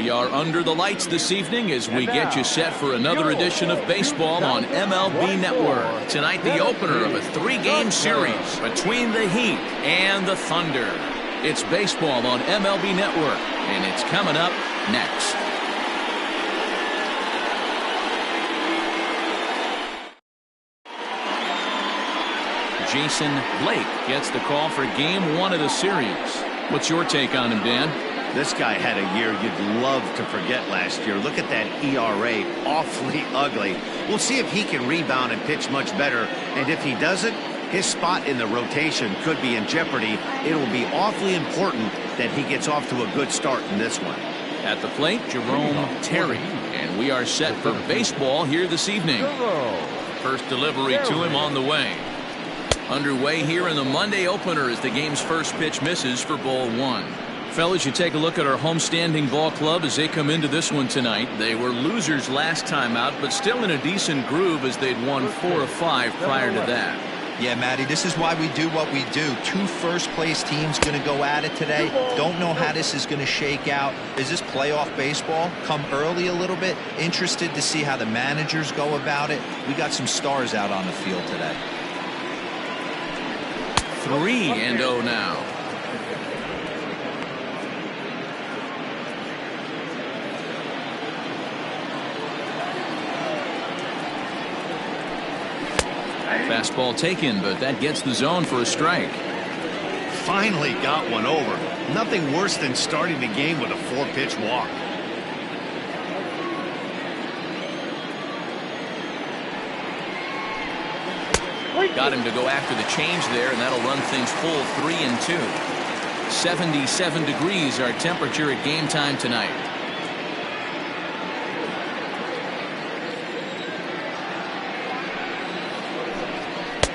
We are under the lights this evening as we get you set for another edition of baseball on MLB Network. Tonight, the opener of a 3-game series between the Heat and the Thunder. It's baseball on MLB Network, and it's coming up next. Jason Blake gets the call for game 1 of the series. What's your take on him, Dan? This guy had a year you'd love to forget last year. Look at that ERA, awfully ugly. We'll see if he can rebound and pitch much better. And if he doesn't, his spot in the rotation could be in jeopardy. It'll be awfully important that he gets off to a good start in this one. At the plate, Jerome Terry. And we are set for baseball here this evening. First delivery to him on the way. Underway here in the Monday opener as the game's first pitch misses for ball 1. Fellas, you take a look at our homestanding ball club as they come into this one tonight. They were losers last time out, but still in a decent groove as they'd won 4 of 5 prior to that. Yeah, Matty, this is why we do what we do. 2 first-place teams going to go at it today. Don't know how this is going to shake out. Is this playoff baseball? Come early a little bit. Interested to see how the managers go about it. We got some stars out on the field today. 3-0 now. Fastball taken, but that gets the zone for a strike. Finally got one over. Nothing worse than starting the game with a 4-pitch walk. Got him to go after the change there, and that'll run things full 3-2. 77 degrees our temperature at game time tonight.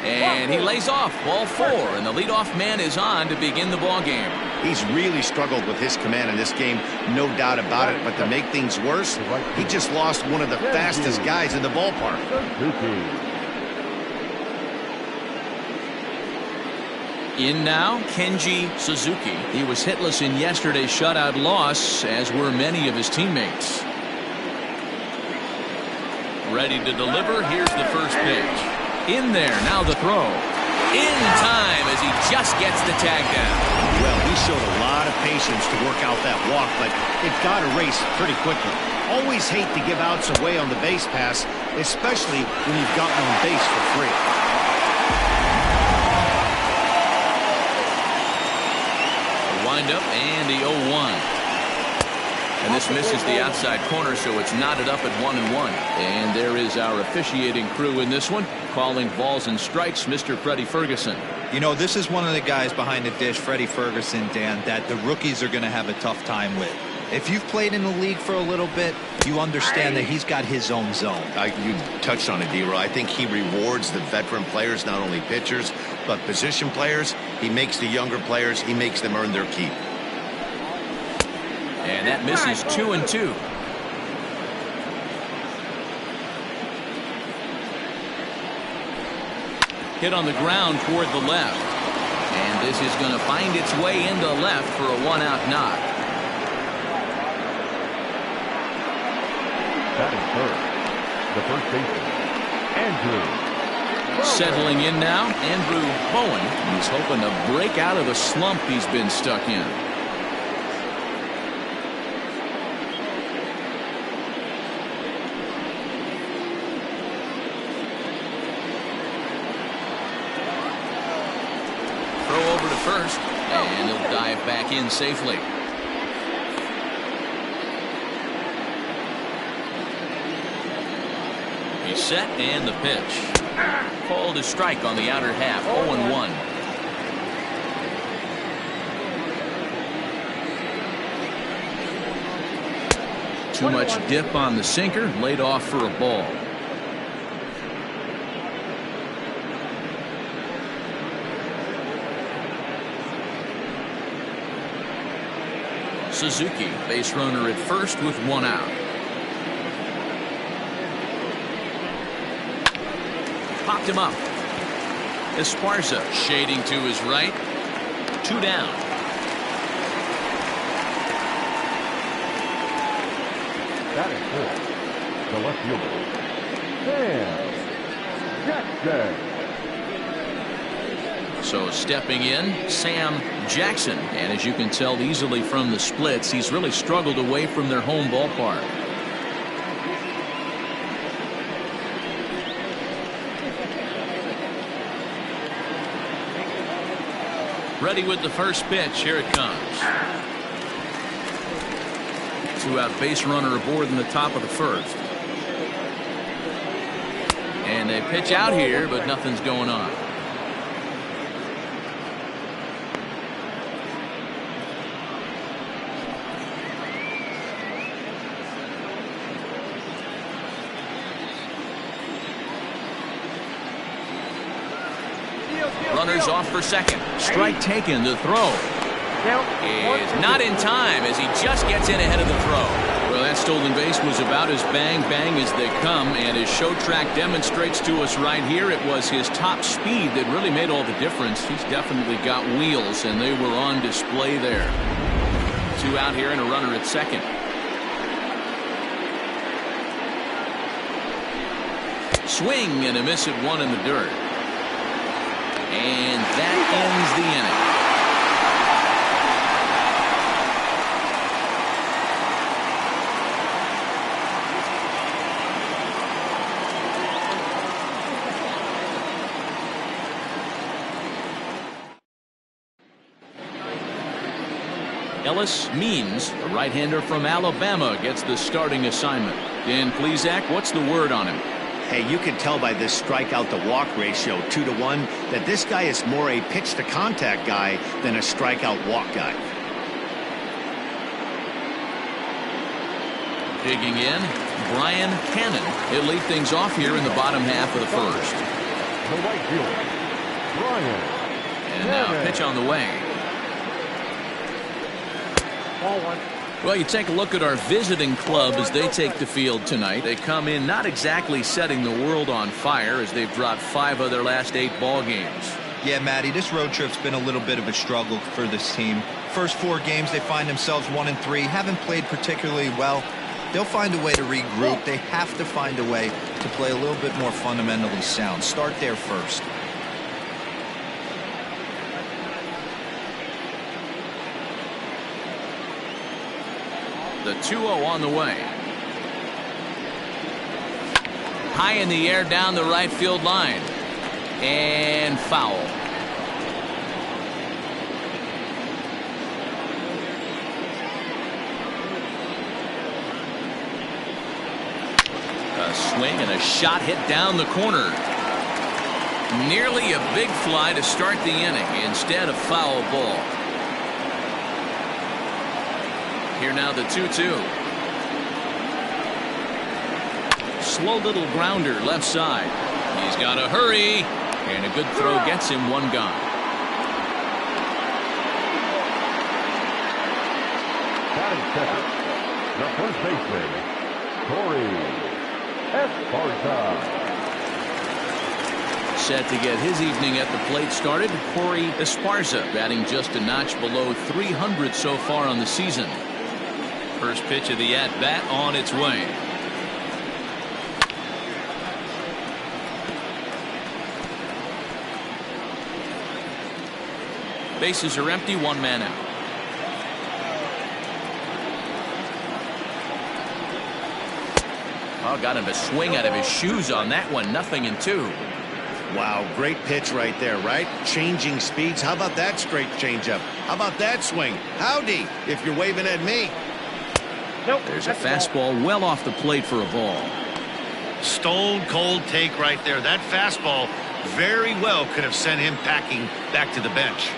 And he lays off ball 4, and the leadoff man is on to begin the ball game. He's really struggled with his command in this game, no doubt about it. But to make things worse, he just lost one of the fastest guys in the ballpark. In now, Kenji Suzuki. He was hitless in yesterday's shutout loss, as were many of his teammates. Ready to deliver. Here's the first pitch. In there, now the throw. In time as he just gets the tag down. Well, he showed a lot of patience to work out that walk, but it got erased pretty quickly. Always hate to give outs away on the base pass, especially when you've gotten on base for free. Wind up and the 0-1. And this misses the outside corner, so it's knotted up at 1-1. And there is our officiating crew in this one, calling balls and strikes, Mr. Freddie Ferguson. You know, this is one of the guys behind the dish, Freddie Ferguson, Dan, that the rookies are going to have a tough time with. If you've played in the league for a little bit, you understand that he's got his own zone. You touched on it, D-Roy. I think he rewards the veteran players, not only pitchers, but position players. He makes the younger players, he makes them earn their keep. And that misses 2-2. Hit on the ground toward the left. And this is going to find its way into left for a 1-out knock. Batting first, the first baseman, Andrew. Settling in now, Andrew Bowen. He's hoping to break out of the slump he's been stuck in. Throw over to first, and he'll dive back in safely. He's set, and the pitch. Called a strike on the outer half. 0-1. Too much dip on the sinker, laid off for a ball. Suzuki, base runner at first with 1 out. Popped him up. Esparza shading to his right. 2 down. Batting fourth, the left fielder, Sam Jackson. So stepping in, Sam Jackson. And as you can tell easily from the splits, he's really struggled away from their home ballpark. Ready with the first pitch. Here it comes. Two-out base runner aboard in the top of the first. And they pitch out here, but nothing's going on. Runners off for second. Strike taken. The throw is not in time as he just gets in ahead of the throw. Well, that stolen base was about as bang as they come, and his show track demonstrates to us right here it was his top speed that really made all the difference. He's definitely got wheels, and they were on display there. Two out here and a runner at second. Swing and a miss at one in the dirt. And that ends the inning. Ellis Means, a right-hander from Alabama, gets the starting assignment. Dan Plesac, what's the word on him? Hey, you can tell by this strikeout to walk ratio 2-to-1 that this guy is more a pitch to contact guy than a strikeout walk guy. Digging in, Brian Cannon. He'll lead things off here in the bottom half of the first. The right fielder, Brian. And now pitch on the way. Ball one. Well, you take a look at our visiting club as they take the field tonight. They come in not exactly setting the world on fire as they've dropped 5 of their last 8 ball games. Yeah, Matty, this road trip's been a little bit of a struggle for this team. First 4 games, they find themselves 1-3, haven't played particularly well. They'll find a way to regroup. They have to find a way to play a little bit more fundamentally sound. Start there first. The 2-0 on the way. High in the air down the right field line. And foul. A swing and a shot hit down the corner. Nearly a big fly to start the inning. Instead, a foul ball. Here now the 2-2. Slow little grounder left side. He's got to hurry. And a good throw gets him one gone. Batting second, the first baseman, Corey Esparza. Set to get his evening at the plate started, Corey Esparza, batting just a notch below 300 so far on the season. First pitch of the at-bat on its way. Bases are empty, 1 man out. Oh, got him to swing out of his shoes on that one. 0-2. Wow, great pitch right there, right? Changing speeds. How about that straight changeup? How about that swing? Howdy, if you're waving at me. Nope, there's a fastball well off the plate for a ball. Stone cold take right there. That fastball very well could have sent him packing back to the bench.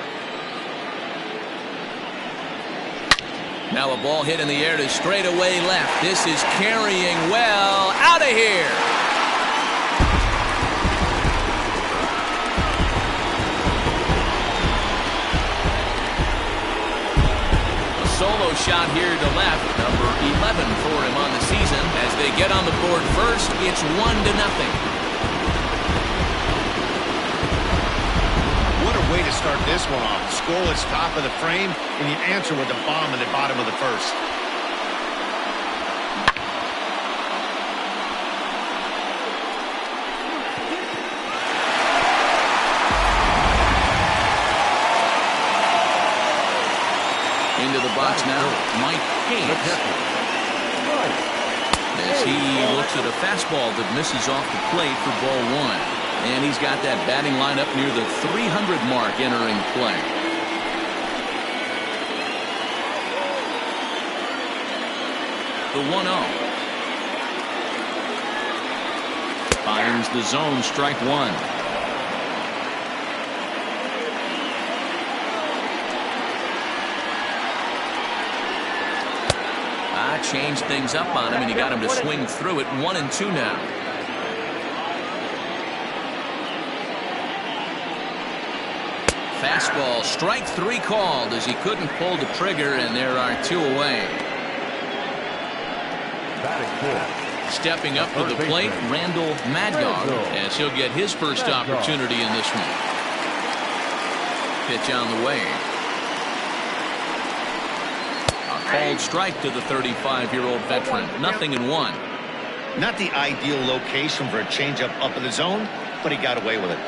Now a ball hit in the air to straightaway left. This is carrying well. Out of here. Solo shot here to left, number 11 for him on the season. As they get on the board first, it's 1-0. What a way to start this one off. Scoreless top of the frame, and you answer with a bomb in the bottom of the first. box now, Mike Hayes. As he looks at a fastball that misses off the plate for ball one. And he's got that batting lineup near the 300 mark entering play. The 1-0. Finds the zone, strike one. Changed things up on him, and he got him to swing through it. 1-2 now. Fastball, strike three called as he couldn't pull the trigger, and there are two away. Stepping up to the plate, Randall Madgard, as he'll get his first opportunity in this one. Pitch on the way. A called strike to the 35-year-old veteran. 0-1. Not the ideal location for a changeup up in the zone, but he got away with it.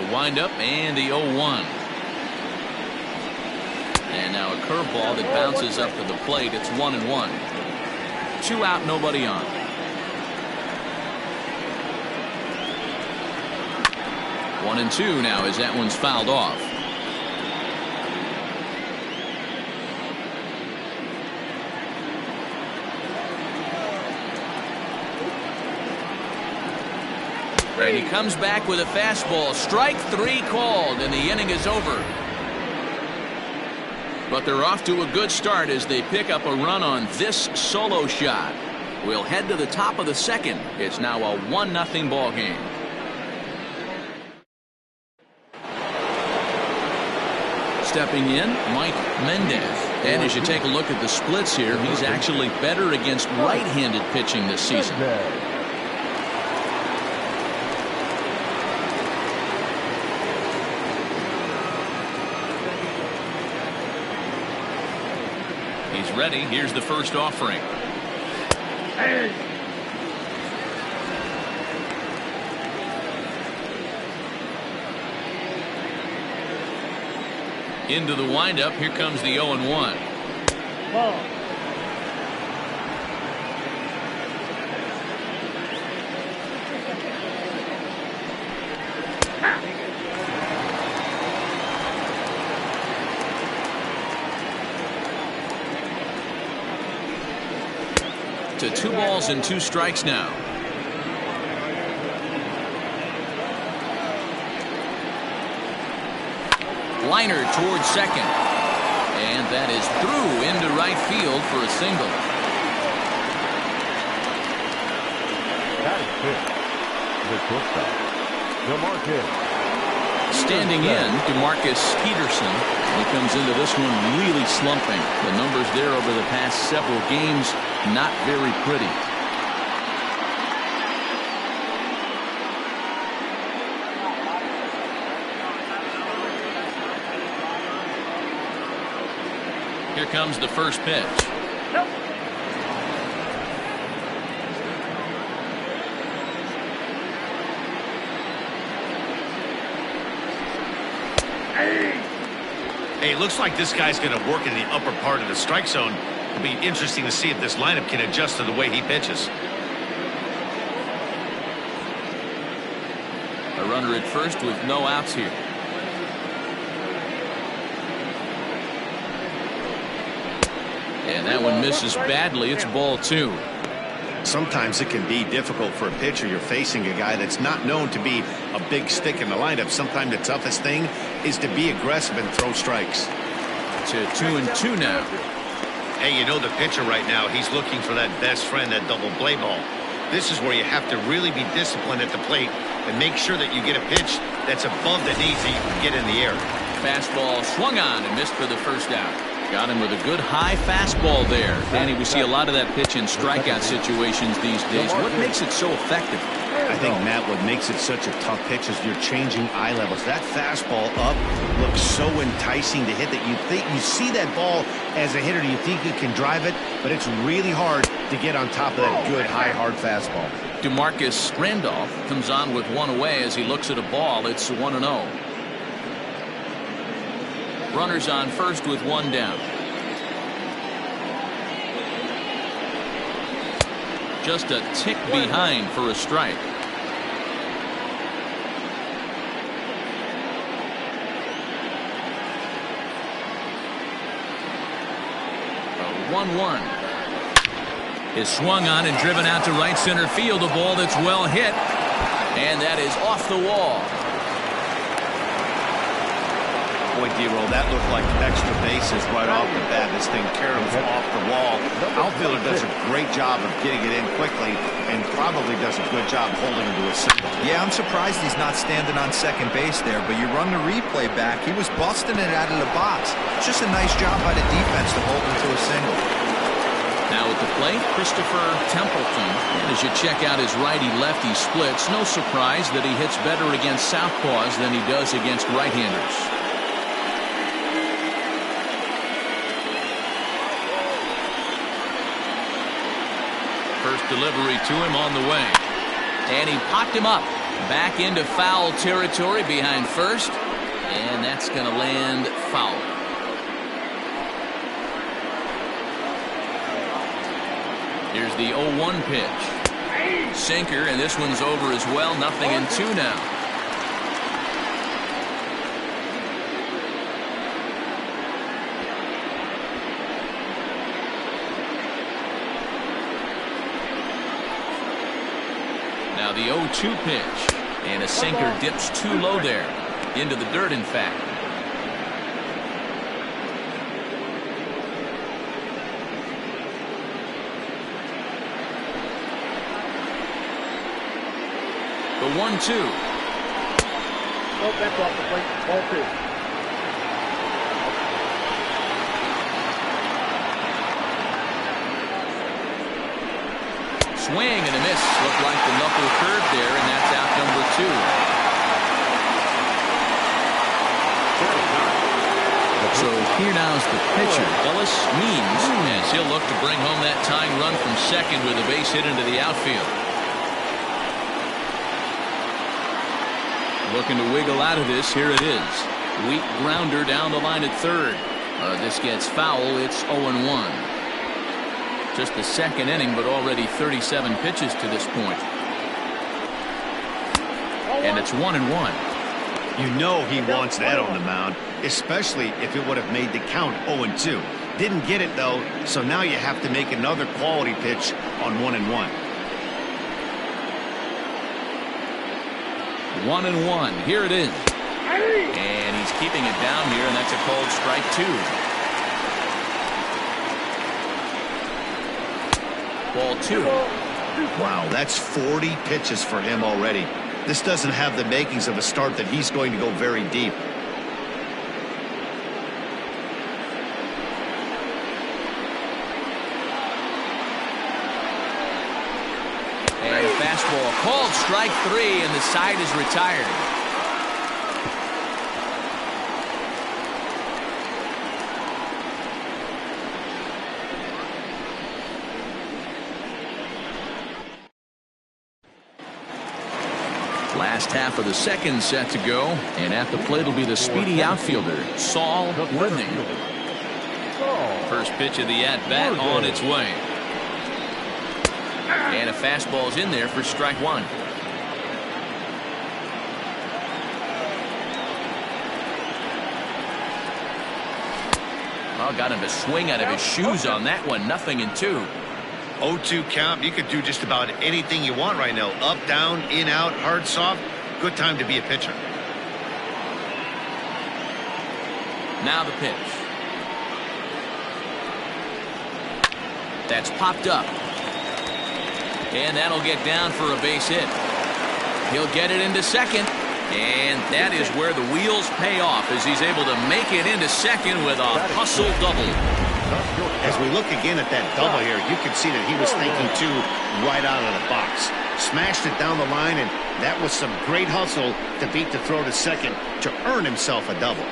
The windup and the 0-1. And now a curveball that bounces up to the plate. It's 1-1. 2 out, nobody on. One and two now as that one's fouled off. And he comes back with a fastball. Strike three called, and the inning is over. But they're off to a good start as they pick up a run on this solo shot. We'll head to the top of the second. It's now a 1-0 ball game. Stepping in, Mike Mendez. And as you take a look at the splits here, he's actually better against right-handed pitching this season. He's ready. Here's the first offering. Into the windup. Here comes the 0-1. To 2 balls and 2 strikes now. Liner towards second. And that is through into right field for a single. That is it. The shortstop, DeMarcus. Standing in, DeMarcus Peterson. He comes into this one really slumping. The numbers there over the past several games, not very pretty. Here comes the first pitch. Hey, it looks like this guy's going to work in the upper part of the strike zone. It'll be interesting to see if this lineup can adjust to the way he pitches. A runner at first with no outs here. And that one misses badly. It's ball 2. Sometimes it can be difficult for a pitcher. You're facing a guy that's not known to be a big stick in the lineup. Sometimes the toughest thing is to be aggressive and throw strikes. To 2-2 now. Hey, you know the pitcher right now, he's looking for that best friend, that double play ball. This is where you have to really be disciplined at the plate and make sure that you get a pitch that's above the knees that you can get in the air. Fastball swung on and missed for the first out. Got him with a good high fastball there. Danny, we see a lot of that pitch in strikeout situations these days. What makes it so effective? I think, Matt, what makes it such a tough pitch is you're changing eye levels. That fastball up looks so enticing to hit that you think you see that ball as a hitter. You think you can drive it, but it's really hard to get on top of that good high hard fastball. DeMarcus Randolph comes on with one away as he looks at a ball. It's 1-0. Runners on first with one down. Just a tick behind for a strike. A 1-1 is swung on and driven out to right center field. A ball that's well hit, and that is off the wall. Boy, D-Roll, that looked like extra bases right off the bat. This thing caroms off the wall. Outfielder does a great job of getting it in quickly and probably does a good job holding him to a single. Yeah, I'm surprised he's not standing on second base there, but you run the replay back. He was busting it out of the box. It's just a nice job by the defense to hold him to a single. Now at the plate, Christopher Templeton. And as you check out his righty-lefty splits, no surprise that he hits better against southpaws than he does against right-handers. First delivery to him on the way. And he popped him up. Back into foul territory behind first. And that's going to land foul. Here's the 0-1 pitch. Sinker, and this one's over as well. 0-2 now. Now the 0-2 pitch, and a sinker dips too low there, into the dirt in fact. The 1-2. Oh, that's off the plate. Ball 2. Swing and a miss. Looked like the knuckle curve there, and that's out number 2. So here now's the pitcher, Ellis Means, as he'll look to bring home that tying run from second with a base hit into the outfield. Looking to wiggle out of this. Here it is. Weak grounder down the line at third. This gets foul. It's 0-1. Just the second inning, but already 37 pitches to this point. And it's 1-1. You know he wants that on the mound, especially if it would have made the count 0-2. Didn't get it, though, so now you have to make another quality pitch on 1-1. 1-1. Here it is. And he's keeping it down here, and that's a called strike 2. Ball 2. Wow, that's 40 pitches for him already. This doesn't have the makings of a start that he's going to go very deep. And a fastball called strike 3, and the side is retired. Last half of the second set to go, and at the plate will be the speedy outfielder, Saul Worthing. First pitch of the at-bat on its way. And a fastball's in there for strike 1. Well, got him to swing out of his shoes on that one. 0-2. 0-2 count. You could do just about anything you want right now. Up, down, in, out, hard, soft. Good time to be a pitcher. Now the pitch. That's popped up. And that'll get down for a base hit. He'll get it into second. And that is where the wheels pay off, as he's able to make it into second with a hustle double. As we look again at that double here, you can see that he was thinking too right out of the box. Smashed it down the line, and that was some great hustle to beat the throw to second to earn himself a double.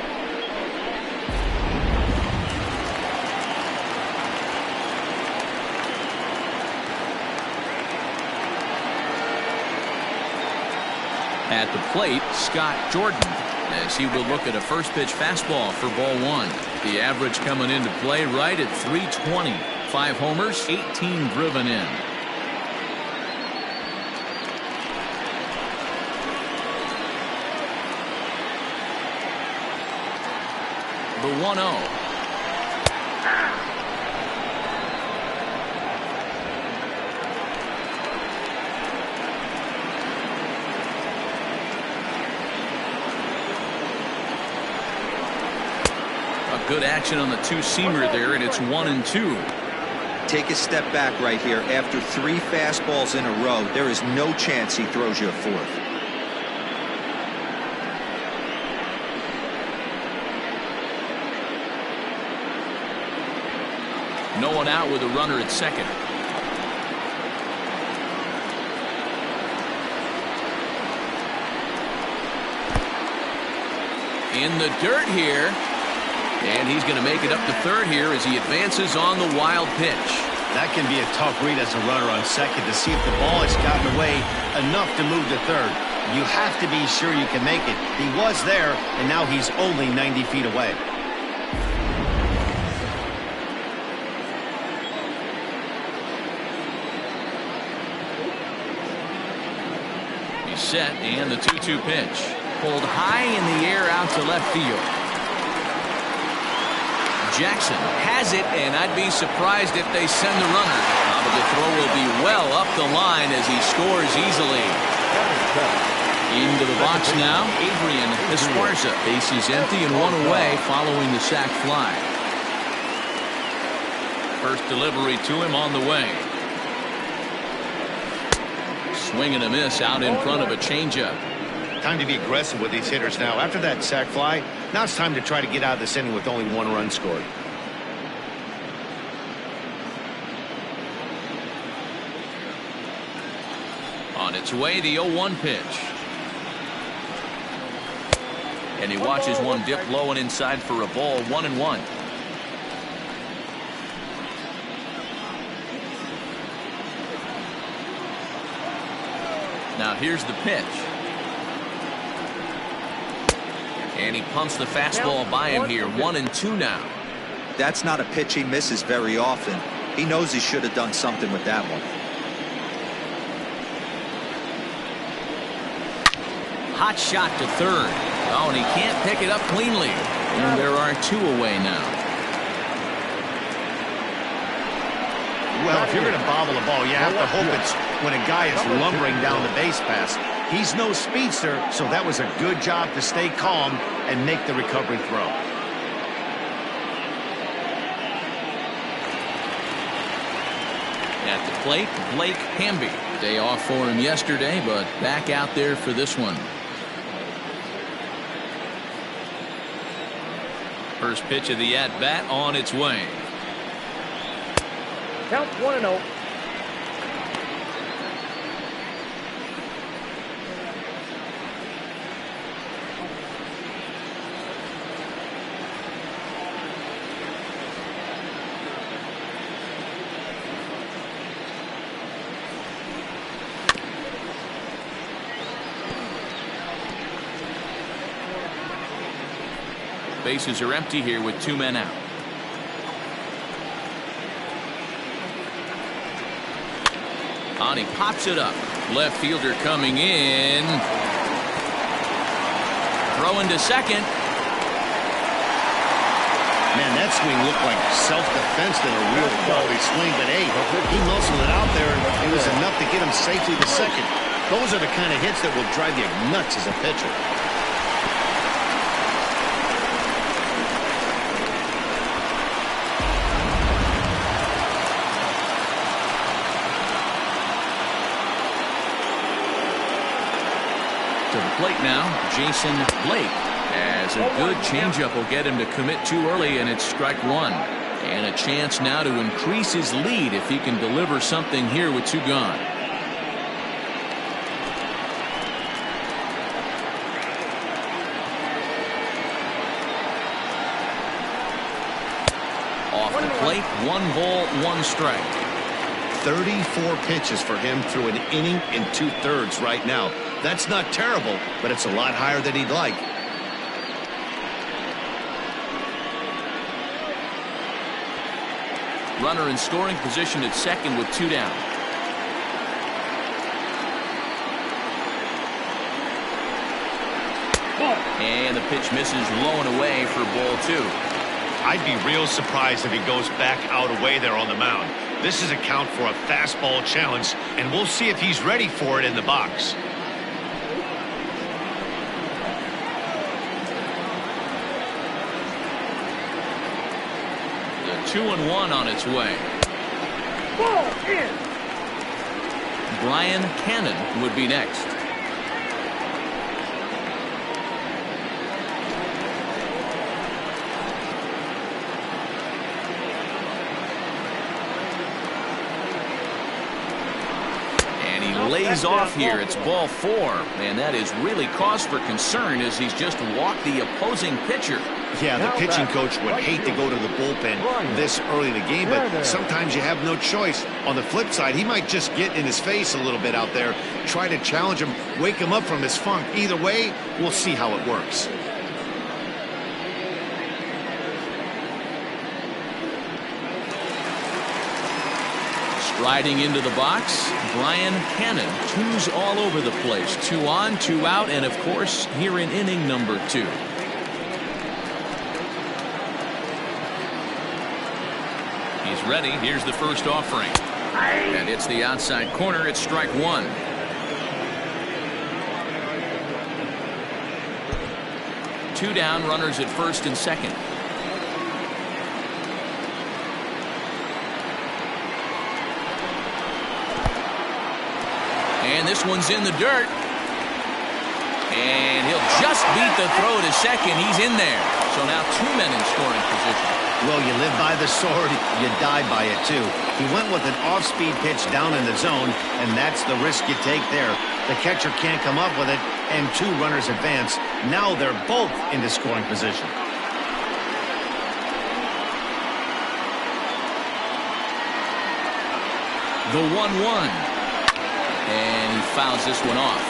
At the plate, Scott Jordan, as he will look at a first pitch fastball for ball one. The average coming into play right at 320. 5 homers, 18 driven in. The 1-0. Good action on the two-seamer there, and it's 1-2. Take a step back right here. After 3 fastballs in a row, there is no chance he throws you a 4th. No one out with a runner at second. In the dirt here. And he's going to make it up to third here as he advances on the wild pitch. That can be a tough read as a runner on second to see if the ball has gotten away enough to move to third. You have to be sure you can make it. He was there, and now he's only 90 feet away. He's set, and the 2-2 pitch. Pulled high in the air out to left field. Jackson has it, and I'd be surprised if they send the runner. But the throw will be well up the line as he scores easily. Into the box now, Adrian Esparza. Bases empty and 1 away following the sac fly. First delivery to him on the way. Swing and a miss out in front of a changeup. Time to be aggressive with these hitters now. After that sac fly, now it's time to try to get out of this inning with only 1 run scored. On its way, the 0-1 pitch. And he watches one dip low and inside for a ball. 1-1. Now here's the pitch. And he pumps the fastball by him here. 1-2 now. That's not a pitch he misses very often. He knows he should have done something with that one. Hot shot to third. Oh, and he can't pick it up cleanly. And there are 2 away now. Well, if you're going to bobble a ball, you have to hope it's when a guy is lumbering down the base pass. He's no speedster, so that was a good job to stay calm and make the recovery throw. At the plate, Blake Hamby. Day off for him yesterday, but back out there for this one. First pitch of the at-bat on its way. Count 1-0. Bases are empty here with 2 men out. On, he pops it up. Left fielder coming in. Throwing to second. Man, that swing looked like self-defense than a real quality swing, but hey, he muscled it out there, and it was enough to get him safely to second. Those are the kind of hits that will drive you nuts as a pitcher. To the plate now, Jason Blake. As a good changeup will get him to commit too early, and it's strike 1. And a chance now to increase his lead if he can deliver something here with 2 gone. Off the plate, 1 ball, 1 strike. 34 pitches for him through an inning and 2/3 right now. That's not terrible, but it's a lot higher than he'd like. Runner in scoring position at second with 2 down. And the pitch misses low and away for ball 2. I'd be real surprised if he goes back out away there on the mound. This is a count for a fastball challenge, and we'll see if he's ready for it in the box. The 2-1 on its way. Ball in. Brian Cannon would be next. Lays off here. It's ball 4, and that is really cause for concern as he's just walked the opposing pitcher. Yeah, the pitching coach would hate to go to the bullpen this early in the game, but sometimes you have no choice. On the flip side, he might just get in his face a little bit out there, try to challenge him, wake him up from his funk. Either way, we'll see how it works. Riding into the box, Brian Cannon. 2's all over the place. 2 on, 2 out, and of course, here in inning number 2. He's ready. Here's the first offering. And it's the outside corner. It's strike 1. Two down, runners at first and second. And this one's in the dirt. And he'll just beat the throw to second. He's in there. So now 2 men in scoring position. Well, you live by the sword, you die by it too. He went with an off-speed pitch down in the zone, and that's the risk you take there. The catcher can't come up with it, and 2 runners advance. Now they're both into scoring position. The 1-1. And he fouls this one off.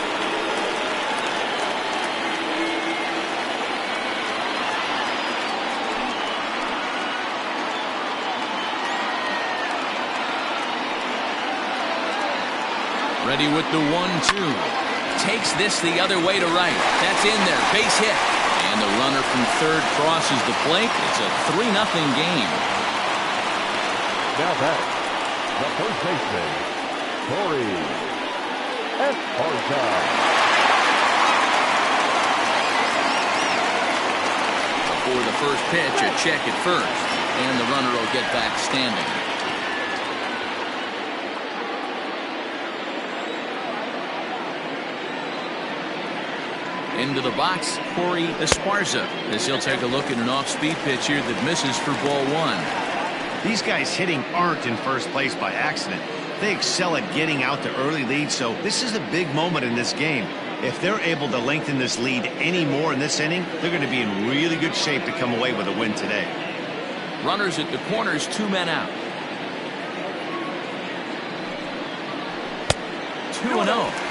Ready with the 1-2. Takes this the other way to right. That's in there. Base hit. And the runner from third crosses the plate. It's a 3-0 game. Now back, the first baseman, Corey Esparza. Before the first pitch, a check at first. And the runner will get back standing. Into the box, Corey Esparza, as he'll take a look at an off-speed pitch here that misses for ball 1. These guys hitting aren't in first place by accident. They excel at getting out to early leads, so this is a big moment in this game. If they're able to lengthen this lead any more in this inning, they're going to be in really good shape to come away with a win today. Runners at the corners, 2 men out. 2-0.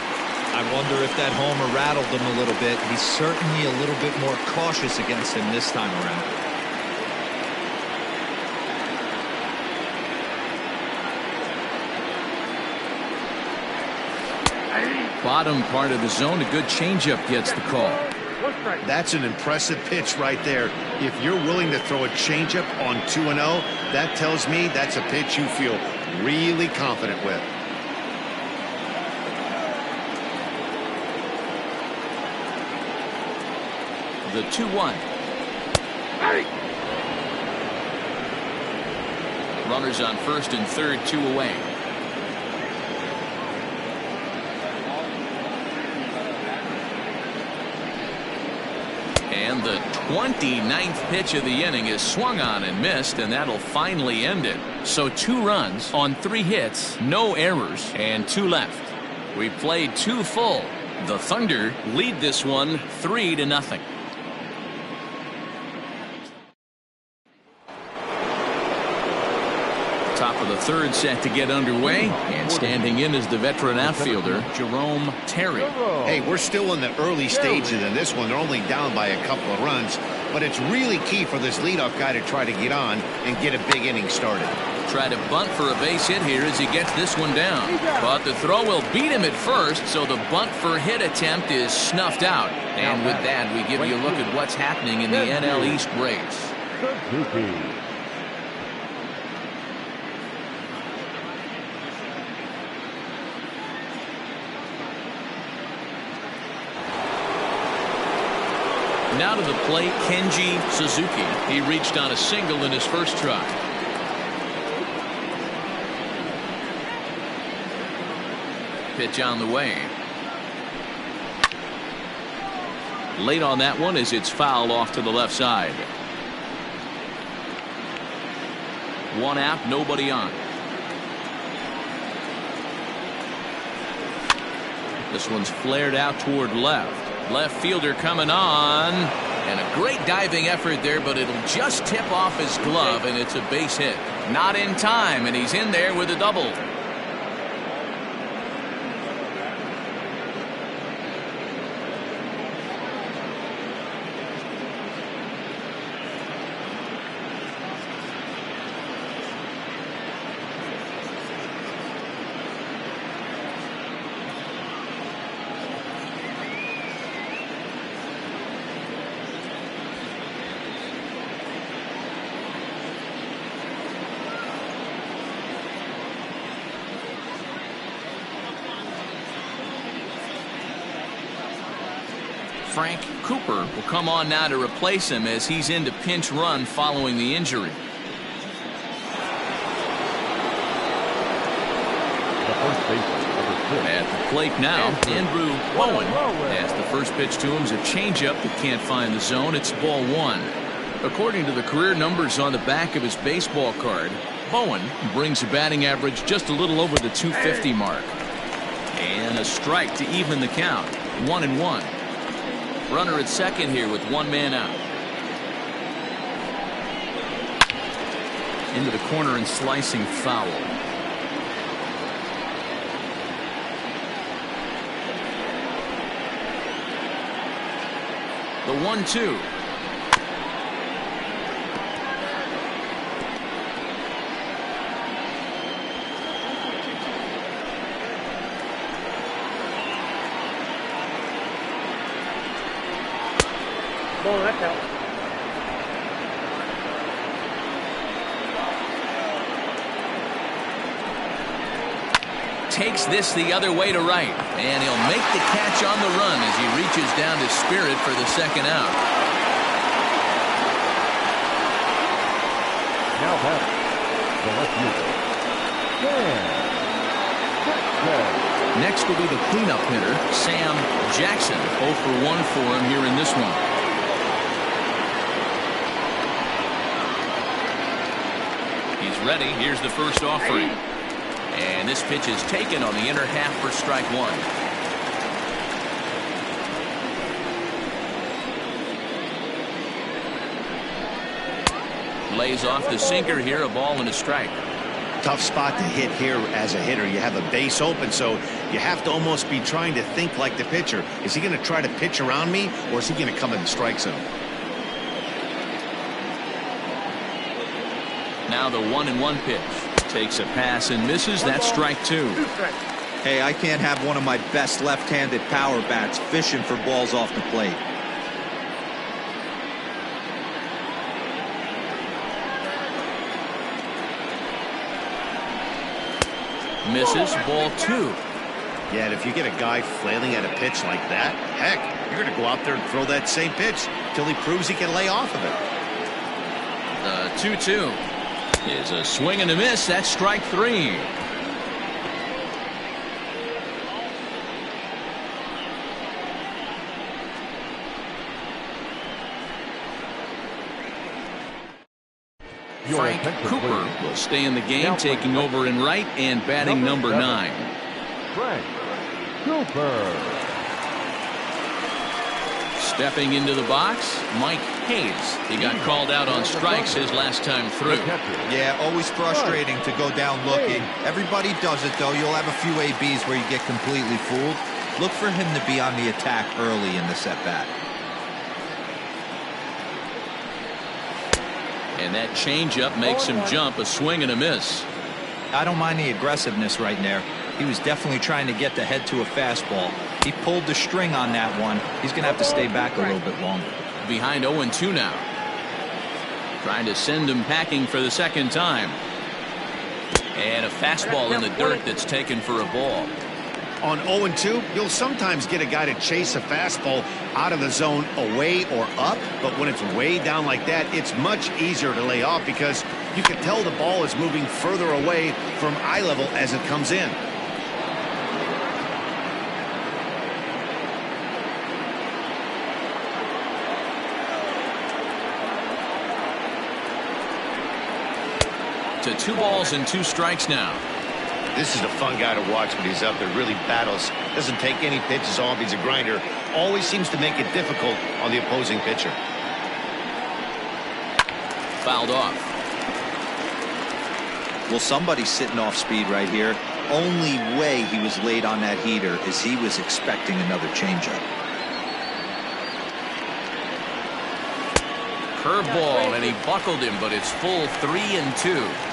I wonder if that homer rattled him a little bit. He's certainly a little bit more cautious against him this time around. Bottom part of the zone, a good changeup gets the call. That's an impressive pitch right there. If you're willing to throw a changeup on 2-0, that tells me that's a pitch you feel really confident with. The 2-1. Runners on first and third, 2 away. And the 29th pitch of the inning is swung on and missed, and that'll finally end it. So 2 runs on 3 hits, no errors, and 2 left. We played 2 full. The Thunder lead this one 3-0. Top of the third set to get underway, and standing in is the veteran outfielder, Jerome Terry. Hey, we're still in the early stages in this one. They're only down by a couple of runs, but it's really key for this leadoff guy to try to get on and get a big inning started. Try to bunt for a base hit here as he gets this one down. But the throw will beat him at first, so the bunt for hit attempt is snuffed out. And with that, we give you a look at what's happening in the NL East race. Now to the plate, Kenji Suzuki. He reached on a single in his first try. Pitch on the way. Late on that one as it's fouled off to the left side. One out, nobody on. This one's flared out toward left. Left fielder coming on. And a great diving effort there, but it'll just tip off his glove, and it's a base hit. Not in time, and he's in there with a double. Frank Cooper will come on now to replace him as he's into pinch run following the injury. At the plate now, Andrew Bowen. As the first pitch to him is a changeup that can't find the zone. It's ball one. According to the career numbers on the back of his baseball card, Bowen brings a batting average just a little over the 250 mark. And a strike to even the count. 1-1. Runner at second here with one man out. Into the corner and slicing foul. The 1-2. Ball, that's out. Takes this the other way to right, and he'll make the catch on the run as he reaches down to Spirit for the second out. Now back, the left fielder. Next will be the cleanup hitter, Sam Jackson. 0 for 1 for him here in this one. He's ready. Here's the first offering. And this pitch is taken on the inner half for strike one. Lays off the sinker here, a ball and a strike. Tough spot to hit here as a hitter. You have a base open, so you have to almost be trying to think like the pitcher. Is he going to try to pitch around me, or is he going to come in the strike zone? Now the 1-1 pitch. Takes a pass and misses. That's strike two. Hey, I can't have one of my best left-handed power bats fishing for balls off the plate. Misses. Ball two. Yeah, and if you get a guy flailing at a pitch like that, heck, you're going to go out there and throw that same pitch till he proves he can lay off of it. The 2-2 is a swing and a miss. That's strike three. Frank Cooper will stay in the game, taking over in right and batting number 9. Frank Cooper. Stepping into the box, Mike Hayes. He got called out on strikes his last time through. Yeah, always frustrating to go down looking. Everybody does it, though. You'll have a few ABs where you get completely fooled. Look for him to be on the attack early in this at-bat. And that changeup makes him jump, a swing and a miss. I don't mind the aggressiveness right there. He was definitely trying to get the head to a fastball. He pulled the string on that one. He's going to have to stay back a little bit longer. Behind 0-2 now. Trying to send him packing for the second time. And a fastball in the dirt that's taken for a ball. On 0-2, you'll sometimes get a guy to chase a fastball out of the zone away or up, but when it's way down like that, it's much easier to lay off because you can tell the ball is moving further away from eye level as it comes in. To 2 balls and 2 strikes now. This is a fun guy to watch when he's up there. Really battles. Doesn't take any pitches off. He's a grinder. Always seems to make it difficult on the opposing pitcher. Fouled off. Well, somebody's sitting off speed right here. Only way he was late on that heater is he was expecting another changeup. Curveball, and he buckled him, but it's full 3-2.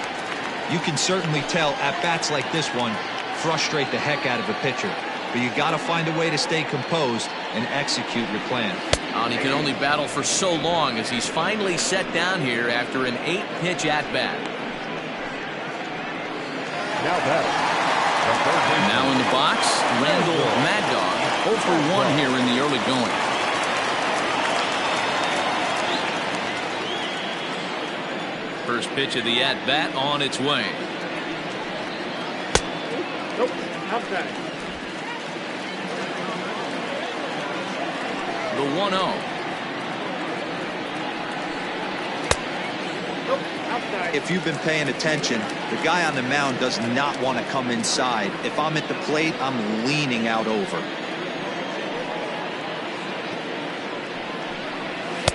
You can certainly tell at-bats like this one frustrate the heck out of a pitcher. But you got to find a way to stay composed and execute your plan. And he can only battle for so long as he's finally set down here after an 8-pitch at-bat. Now batting. Now in the box, Randall Mad Dog, 0 for 1 here in the early going. First pitch of the at-bat on its way. Nope, outside. The 1-0. Nope, outside. If you've been paying attention, the guy on the mound does not want to come inside. If I'm at the plate, I'm leaning out over.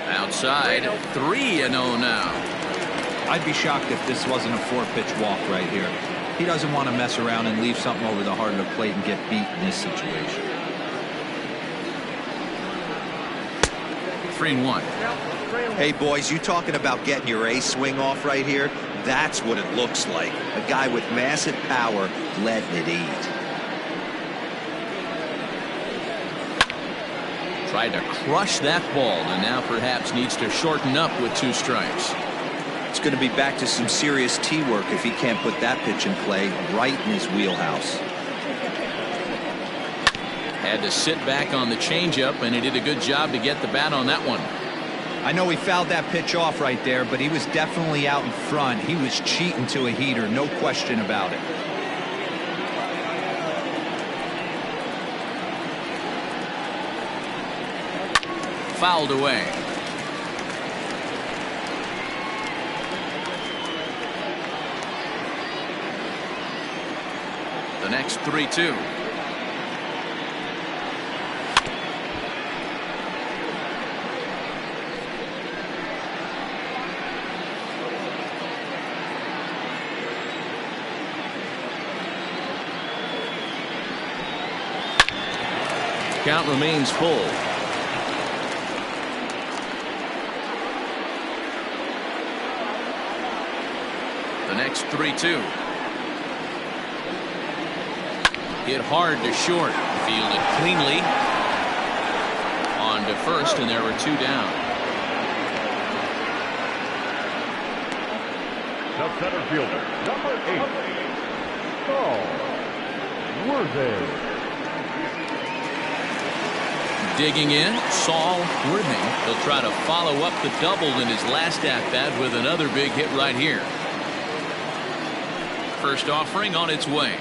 Outside, 3-0 now. I'd be shocked if this wasn't a 4-pitch walk right here. He doesn't want to mess around and leave something over the heart of the plate and get beat in this situation. 3-1. Hey, boys, you talking about getting your ace swing off right here? That's what it looks like. A guy with massive power letting it eat. Tried to crush that ball and now perhaps needs to shorten up with 2 strikes. It's going to be back to some serious tee work if he can't put that pitch in play right in his wheelhouse. Had to sit back on the changeup, and he did a good job to get the bat on that one. I know he fouled that pitch off right there, but he was definitely out in front. He was cheating to a heater, no question about it. Fouled away. The next 3-2. Count remains full. The next 3-2. Hit hard to short. Fielded cleanly. On to first, and there were 2 down. The center fielder, number 8, Saul Worthing. Digging in, Saul Worthing. He'll try to follow up the double in his last at-bat with another big hit right here. First offering on its way.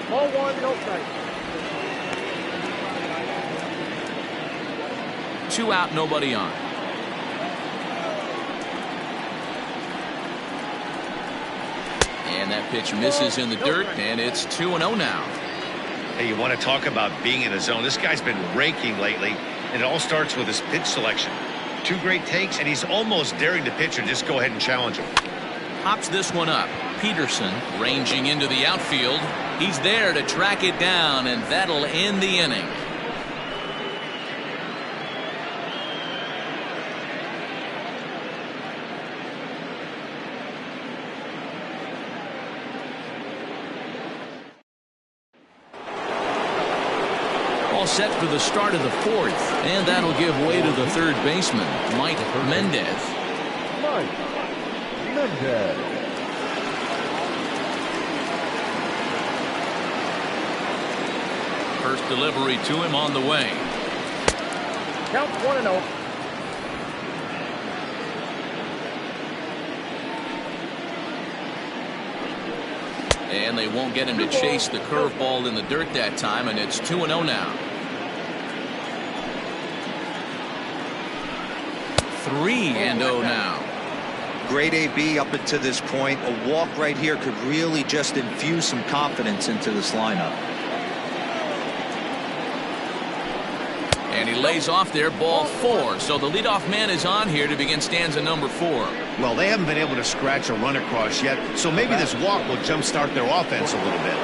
Ball 1, no strike. 2 out, nobody on. And that pitch misses in the dirt, and it's 2-0 now. Hey, you want to talk about being in a zone? This guy's been raking lately, and it all starts with his pitch selection. 2 great takes, and he's almost daring the pitcher just go ahead and challenge him. Pops this one up. Peterson ranging into the outfield. He's there to track it down, and that'll end the inning. All set for the start of the 4th, and that'll give way to the 3rd baseman, Mike Mendez. Mike Mendez. First delivery to him on the way. Count 1-0. And they won't get him to chase the curveball in the dirt that time, and it's 2-0 now. 3-0 now. Great AB up until this point. A walk right here could really just infuse some confidence into this lineup. And he lays off there, ball 4. So the leadoff man is on here to begin stanza number 4. Well, they haven't been able to scratch a run across yet, so maybe this walk will jumpstart their offense a little bit.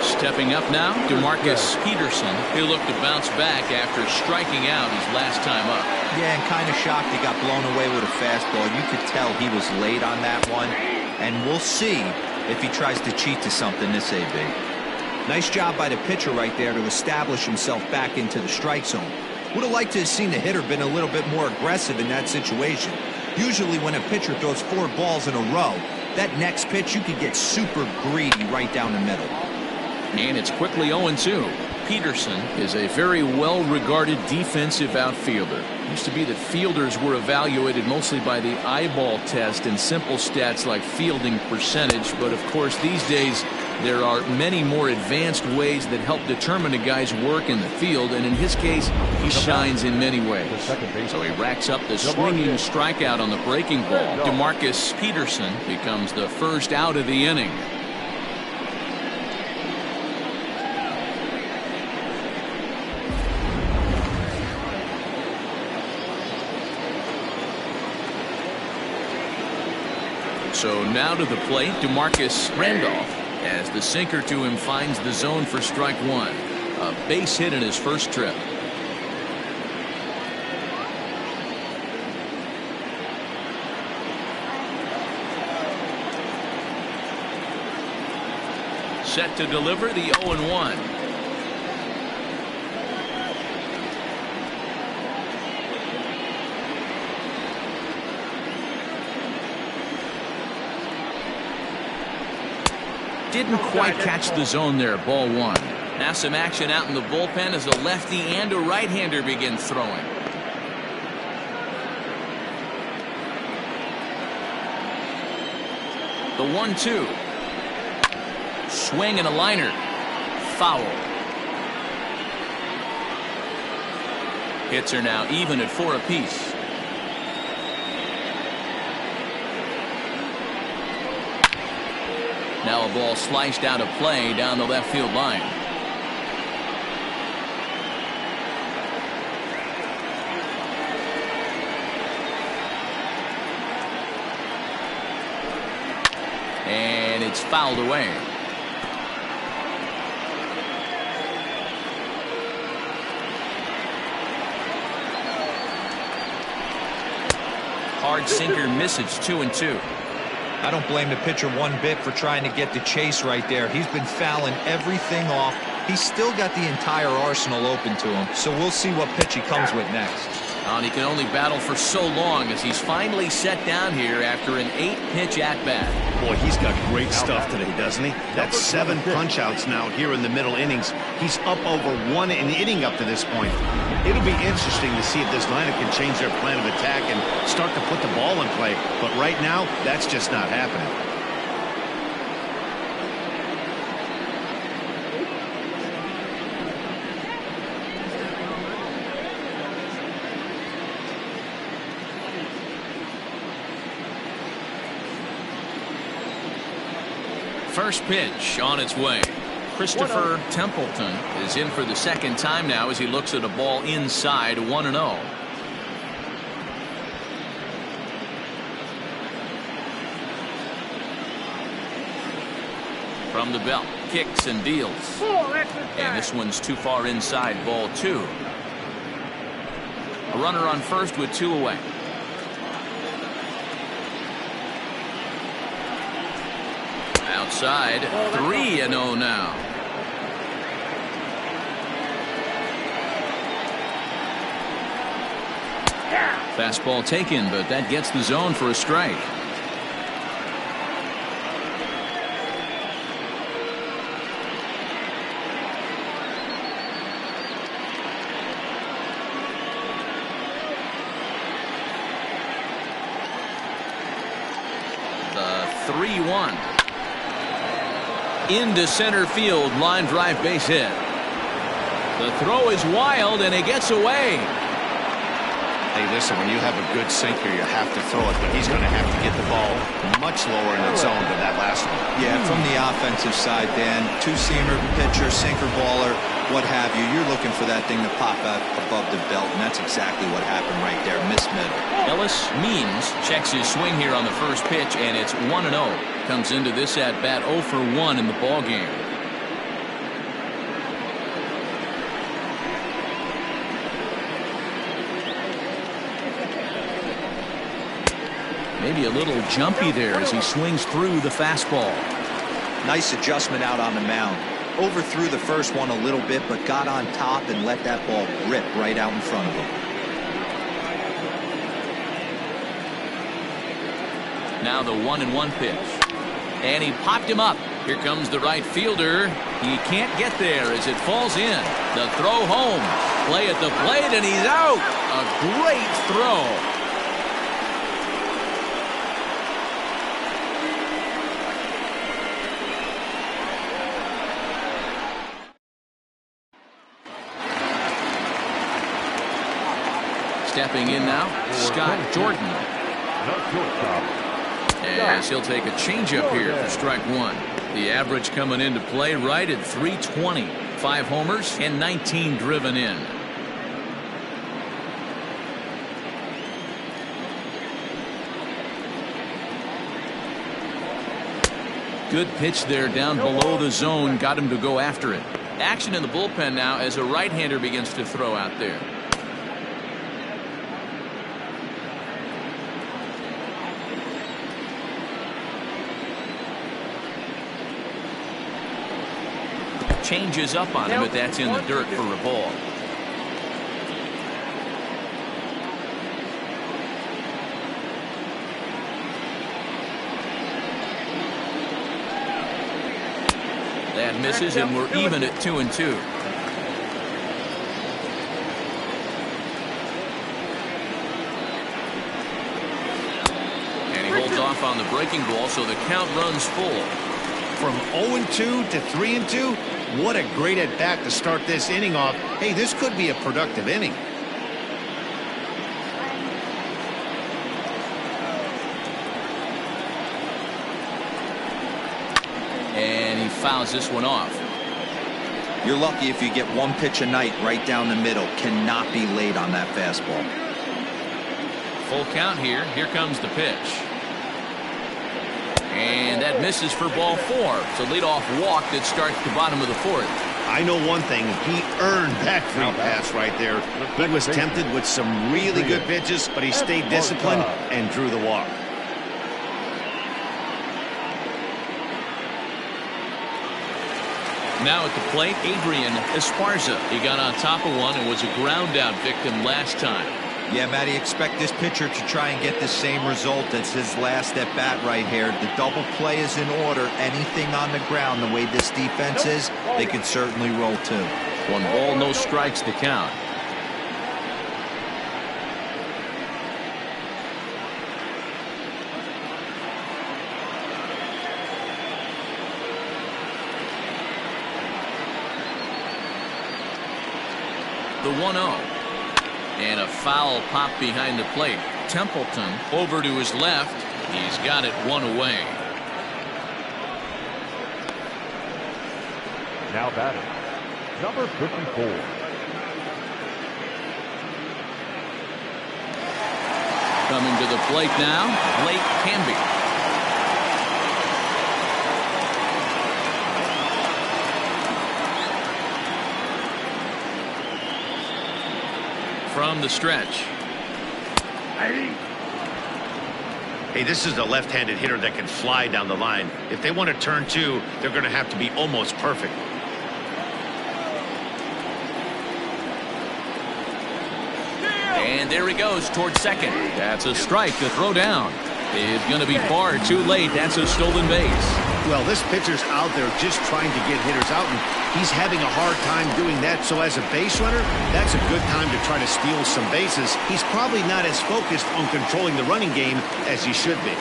Stepping up now, DeMarcus Peterson. He'll look to bounce back after striking out his last time up. Yeah, and kind of shocked he got blown away with a fastball. You could tell he was late on that one, and we'll see if he tries to cheat to something this AB. Nice job by the pitcher right there to establish himself back into the strike zone. Would have liked to have seen the hitter been a little bit more aggressive in that situation. Usually when a pitcher throws 4 balls in a row, that next pitch you could get super greedy right down the middle. And it's quickly 0-2. Peterson is a very well-regarded defensive outfielder. Used to be that fielders were evaluated mostly by the eyeball test and simple stats like fielding percentage, but of course these days there are many more advanced ways that help determine a guy's work in the field, and in his case he shines in many ways. So he racks up the swinging strikeout on the breaking ball. DeMarcus Peterson becomes the first out of the inning. So now to the plate, DeMarcus Randolph, as the sinker to him finds the zone for strike 1. A base hit in his first trip. Set to deliver the 0-1. Didn't quite catch the zone there. Ball 1. Now some action out in the bullpen as a lefty and a right-hander begin throwing. The 1-2. Swing and a liner. Foul. Hits are now even at 4 apiece. Now a ball sliced out of play down the left field line. And it's fouled away. Hard sinker misses. 2-2. I don't blame the pitcher one bit for trying to get the chase right there. He's been fouling everything off. He's still got the entire arsenal open to him, so we'll see what pitch he comes with next. And he can only battle for so long as he's finally set down here after an 8-pitch at-bat. Boy, he's got great stuff today, doesn't he? That's 7 punch-outs now here in the middle innings. He's up over 1 an inning up to this point. It'll be interesting to see if this lineup can change their plan of attack and start to put the ball in play. But right now, that's just not happening. First pitch on its way. Christopher Templeton is in for the second time now as he looks at a ball inside 1-0. From the belt, kicks and deals. And this one's too far inside, ball 2. A runner on first with 2 away. Outside, 3-0 now. Fastball taken, but that gets the zone for a strike. The 3-1. Into center field, line drive, base hit. The throw is wild and it gets away. Hey, listen, when you have a good sinker, you have to throw it, but he's going to have to get the ball much lower in the zone than that last one. Yeah, from the offensive side, Dan, two-seamer pitcher, sinker baller, what have you. You're looking for that thing to pop out above the belt, and that's exactly what happened right there. Miss middle. Ellis Means checks his swing here on the first pitch, and it's 1-0. Comes into this at bat 0 for 1 in the ball game. Maybe a little jumpy there as he swings through the fastball. Nice adjustment out on the mound. Overthrew the first one a little bit, but got on top and let that ball rip right out in front of him. Now the 1-1 pitch. And he popped him up. Here comes the right fielder. He can't get there as it falls in. The throw home. Play at the plate, and he's out. A great throw. Stepping in now, Scott Jordan. As he'll take a changeup here for strike 1. The average coming into play right at 320. 5 homers and 19 driven in. Good pitch there down below the zone. Got him to go after it. Action in the bullpen now as a right-hander begins to throw out there. Changes up on him, but that's in the dirt for a ball. That misses, and we're even at 2-2. And he holds off on the breaking ball, so the count runs full. From 0-2 to 3-2. What a great at-bat to start this inning off. Hey, this could be a productive inning. And he fouls this one off. You're lucky if you get one pitch a night right down the middle. Cannot be late on that fastball. Full count here. Here comes the pitch. And that misses for ball 4. It's a leadoff walk that starts the bottom of the 4th. I know one thing. He earned that free pass right there. He was tempted with some really good pitches, but he stayed disciplined and drew the walk. Now at the plate, Adrian Esparza. He got on top of one and was a ground out victim last time. Yeah, Matty, expect this pitcher to try and get the same result as his last at bat right here. The double play is in order. Anything on the ground, the way this defense is, they could certainly roll 2. 1 ball, no strikes to count. The 1-0. And a foul pop behind the plate. Templeton over to his left. He's got it 1 away. Now batting, number 54. Coming to the plate now, Blake Canby. From the stretch. Hey, this is a left-handed hitter that can fly down the line. If they want to turn two, they're going to have to be almost perfect. And there he goes towards second. That's a strike to throw down. It's going to be far too late. That's a stolen base. Well, this pitcher's out there just trying to get hitters out, and he's having a hard time doing that. So as a base runner, that's a good time to try to steal some bases. He's probably not as focused on controlling the running game as he should be.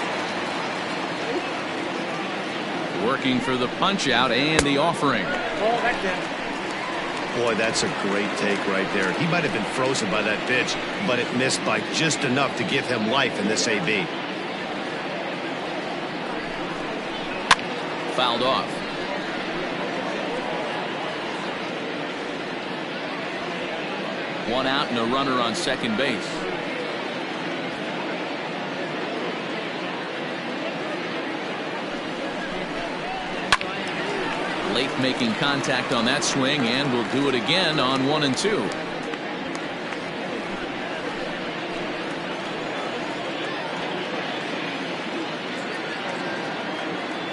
Working for the punch out and the offering. Ball back in. Boy, that's a great take right there. He might have been frozen by that pitch, but it missed by just enough to give him life in this AB. Fouled off. One out and a runner on second base. Late making contact on that swing, and will do it again on 1 and 2.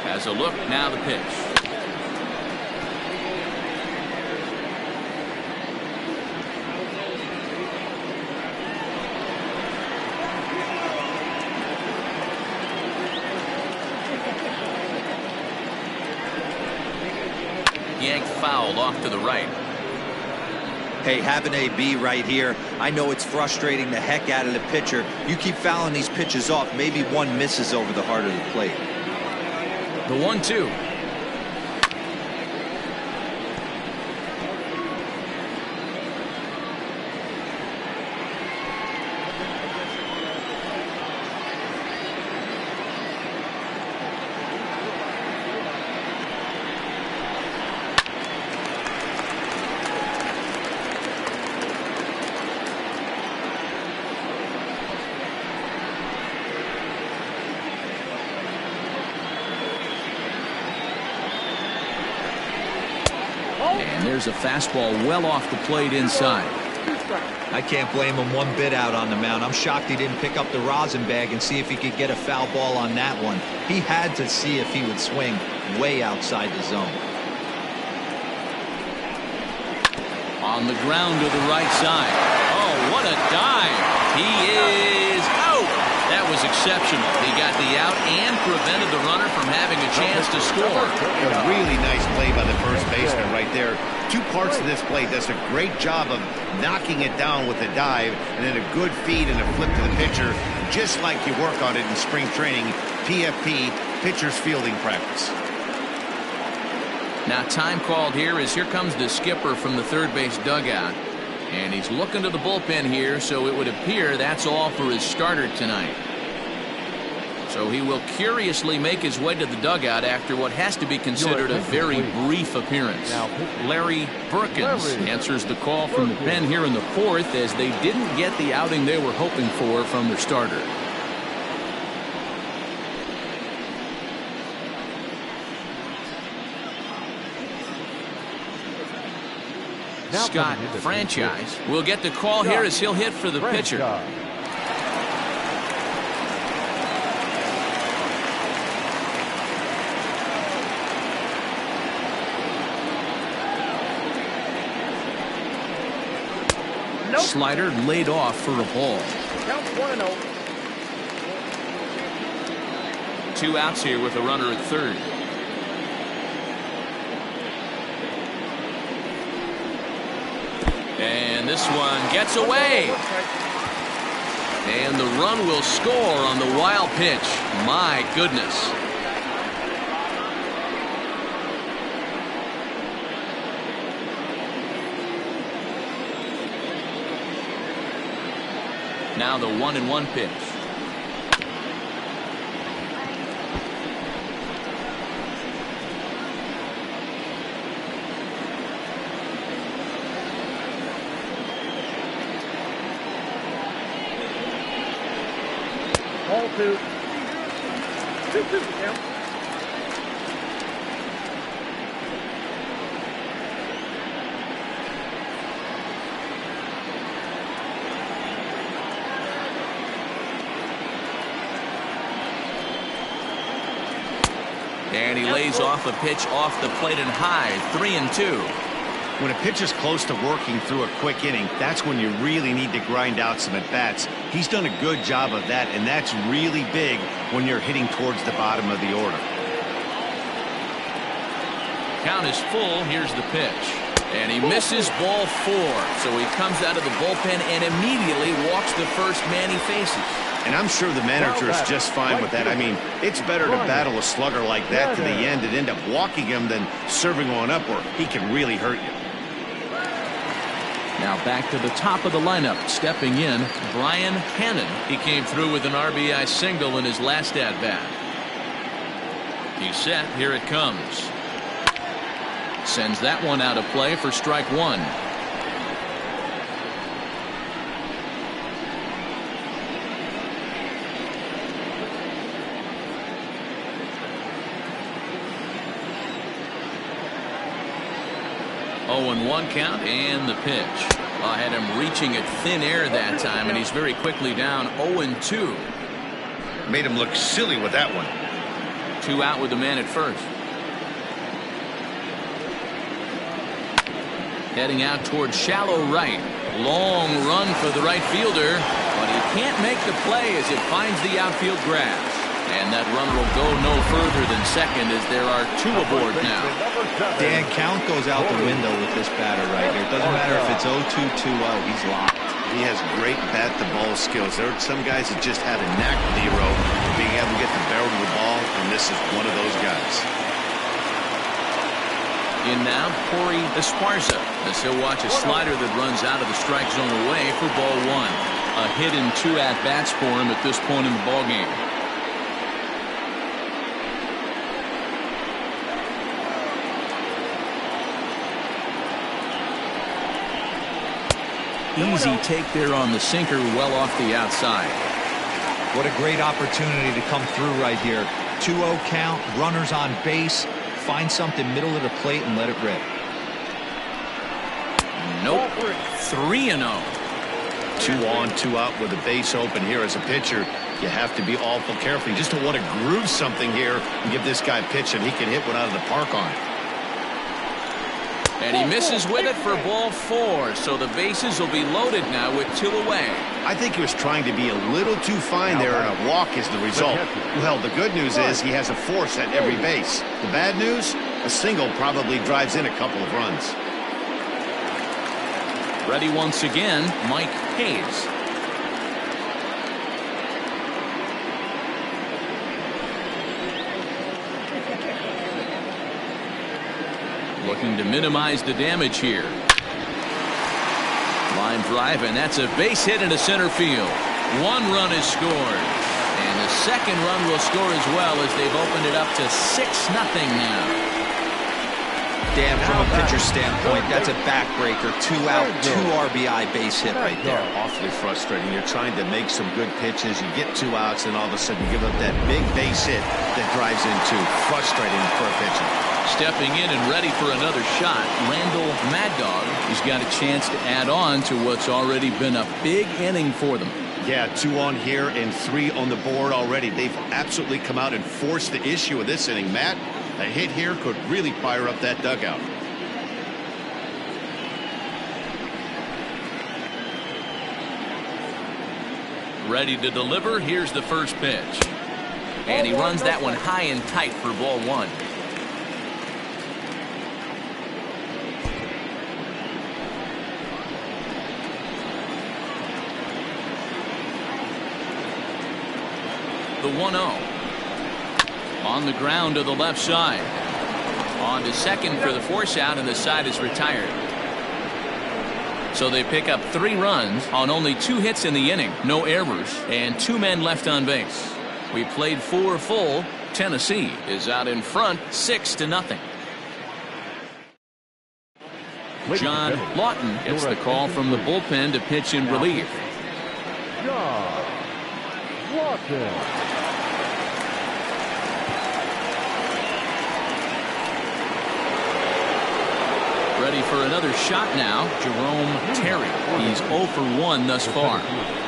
Has a look, now the pitch. Yanked foul off to the right. Hey, have an AB right here. I know it's frustrating the heck out of the pitcher. You keep fouling these pitches off, maybe one misses over the heart of the plate. The 1-2. And there's a fastball well off the plate inside. I can't blame him one bit out on the mound. I'm shocked he didn't pick up the rosin bag and see if he could get a foul ball on that one. He had to see if he would swing way outside the zone. On the ground to the right side. Oh, what a dive. He is out. That was exceptional. He got the out and prevented the runner from having a chance to score. A really nice play by the first baseman right there. Two parts of this play. Does a great job of knocking it down with a dive, and then a good feed and a flip to the pitcher, just like you work on it in spring training, PFP, pitcher's fielding practice. Now time called here as here comes the skipper from the third base dugout. And he's looking to the bullpen here, so it would appear that's all for his starter tonight. So he will curiously make his way to the dugout after what has to be considered a very brief appearance. Larry Perkins answers the call from the pen here in the fourth, as they didn't get the outing they were hoping for from their starter. Scott Franchise will get the call here as he'll hit for the pitcher. Slider laid off for a ball. Count 1-0. 2 outs here with a runner at third. And this one gets away. And the run will score on the wild pitch. My goodness. Now the 1-1 pitch. 2-2. 2-2 count. And he lays off a pitch off the plate and high. 3-2. When a pitcher's close to working through a quick inning, that's when you really need to grind out some at-bats. He's done a good job of that, and that's really big when you're hitting towards the bottom of the order. Count is full. Here's the pitch. And he misses ball 4. So he comes out of the bullpen and immediately walks the first man he faces. And I'm sure the manager is just fine with that. I mean, it's better to battle a slugger like that to the end and end up walking him than serving one up where he can really hurt you. Now back to the top of the lineup. Stepping in, Brian Hannon. He came through with an RBI single in his last at-bat. He's set. Here it comes. Sends that one out of play for strike 1. Oh, and 1 count and the pitch. I had him reaching at thin air that time, and he's very quickly down 0-2. Made him look silly with that one. 2 out with the man at first. Heading out towards shallow right. Long run for the right fielder, but he can't make the play as it finds the outfield grass. And that runner will go no further than second as there are 2 aboard now. Dan, count goes out the window with this batter right here. It doesn't matter if it's 0-2, 2-0. He's locked. He has great bat-to-ball skills. There are some guys that just have a knack with Hero, being able to get the barrel to the ball, and this is one of those guys. In now, Corey Esparza, as he'll watch a slider that runs out of the strike zone away for ball 1. A hit in 2 at-bats for him at this point in the ballgame. Easy take there on the sinker, well off the outside. What a great opportunity to come through right here. 2-0 count, runners on base. Find something middle of the plate and let it rip. Nope. 3-0. 2 on, 2 out with a base open here as a pitcher. You have to be awful careful. You just don't want to groove something here and give this guy a pitch and he can hit one out of the park on it. And he misses with it for ball 4, so the bases will be loaded now with 2 away. I think he was trying to be a little too fine there, and a walk is the result. Well, the good news is he has a force at every base. The bad news, a single probably drives in a couple of runs. Ready once again, Mike Hayes. Looking to minimize the damage here. Line drive, and that's a base hit into center field. 1 run is scored. And the second run will score as well as they've opened it up to 6-0 now. Dan, from a pitcher standpoint, that's a backbreaker. 2 out, 2 RBI base hit right there. Awfully frustrating. You're trying to make some good pitches. You get 2 outs, and all of a sudden you give up that big base hit that drives in 2. Frustrating for a pitcher. Stepping in and ready for another shot, Randall Mad Dog. He's got a chance to add on to what's already been a big inning for them. Yeah, 2 on here and 3 on the board already. They've absolutely come out and forced the issue of this inning. Matt, a hit here could really fire up that dugout. Ready to deliver. Here's the first pitch. And he runs that one high and tight for ball 1. The 1-0. On the ground to the left side. On to second for the force out, and the side is retired. So they pick up 3 runs on only 2 hits in the inning. No errors and 2 men left on base. We played 4 full. Tennessee is out in front 6-0. John Lawton gets the call from the bullpen to pitch in relief. Lawson. Ready for another shot now, Jerome Terry. He's 0 for 1 thus far.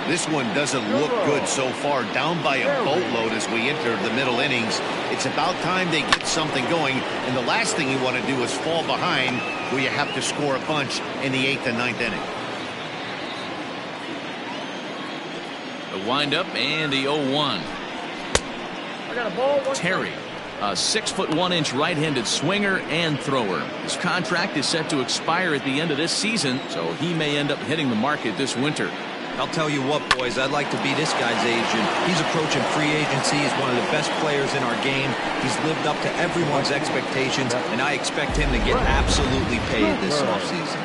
This one doesn't look good so far. Down by a boatload as we enter the middle innings. It's about time they get something going, and the last thing you want to do is fall behind where you have to score a bunch in the 8th and 9th inning. The windup and the 0-1. I got a ball. Terry, a 6'1" right-handed swinger and thrower. His contract is set to expire at the end of this season, so he may end up hitting the market this winter. I'll tell you what, boys, I'd like to be this guy's agent. He's approaching free agency. He's one of the best players in our game. He's lived up to everyone's expectations, and I expect him to get absolutely paid this offseason.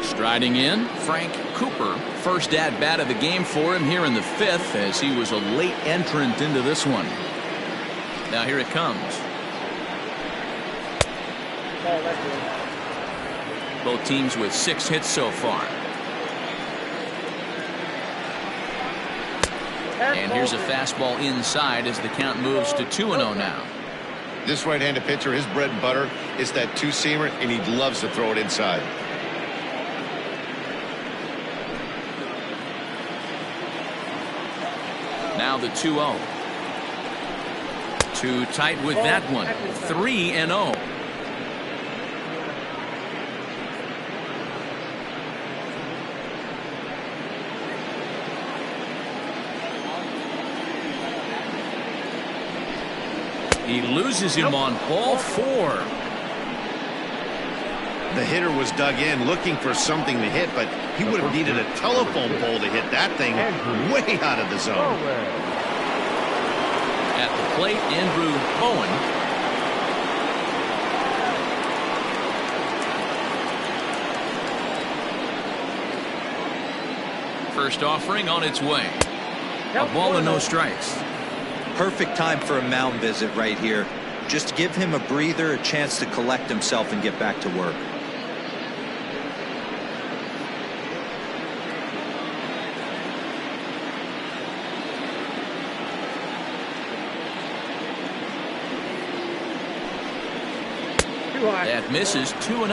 Striding in, Frank Cooper. First at-bat of the game for him here in the 5th, as he was a late entrant into this one. Now here it comes. Both teams with 6 hits so far. And here's a fastball inside as the count moves to 2-0 now. This right-handed pitcher, his bread and butter is that two-seamer, and he loves to throw it inside. Now the 2-0. Too tight with that one. 3-0. He loses him on ball 4. The hitter was dug in looking for something to hit, but he would have needed a telephone pole to hit that thing way out of the zone. At the plate, Andrew Bowen. First offering on its way. A ball and no strikes. Perfect time for a mound visit right here. Just give him a breather, a chance to collect himself and get back to work. That misses. 2-0.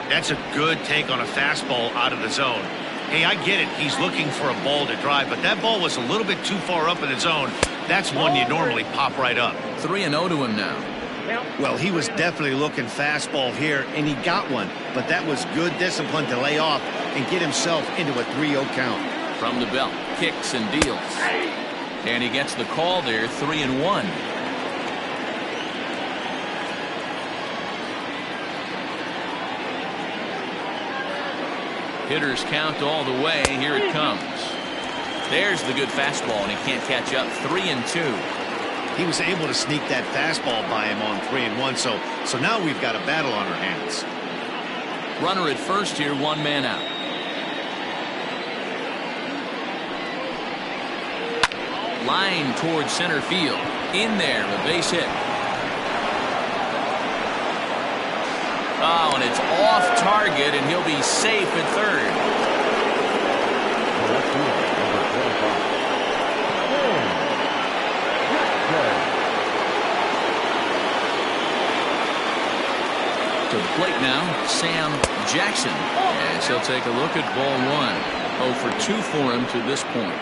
That's a good take on a fastball out of the zone. Hey, I get it. He's looking for a ball to drive, but that ball was a little bit too far up in the zone. That's one you normally pop right up. 3-0 to him now. Well, he was definitely looking fastball here, and he got one. But that was good discipline to lay off and get himself into a 3-0 count. From the belt, kicks and deals. And he gets the call there, 3-1. Hitters count all the way. Here it comes. There's the good fastball, and he can't catch up. 3-2. He was able to sneak that fastball by him on 3-1. So now we've got a battle on our hands. Runner at first here, 1 man out. Line towards center field. In there, a base hit. Oh, and it's off target, and he'll be safe at third. To the plate now, Sam Jackson, as he'll take a look at ball 1. 0 for 2 for him to this point.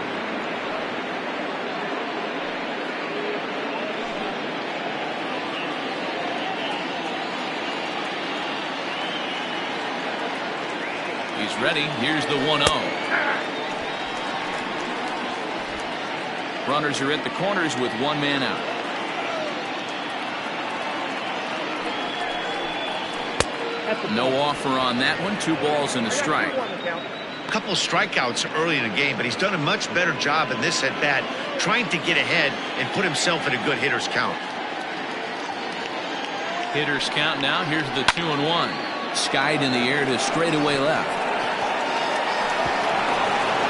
He's ready. Here's the 1-0. Runners are at the corners with 1 man out. No offer on that one. 2 balls and a strike. A couple of strikeouts early in the game, but he's done a much better job in this at-bat trying to get ahead and put himself in a good hitter's count. Hitter's count now. Here's the 2-1. Skied in the air to straightaway left.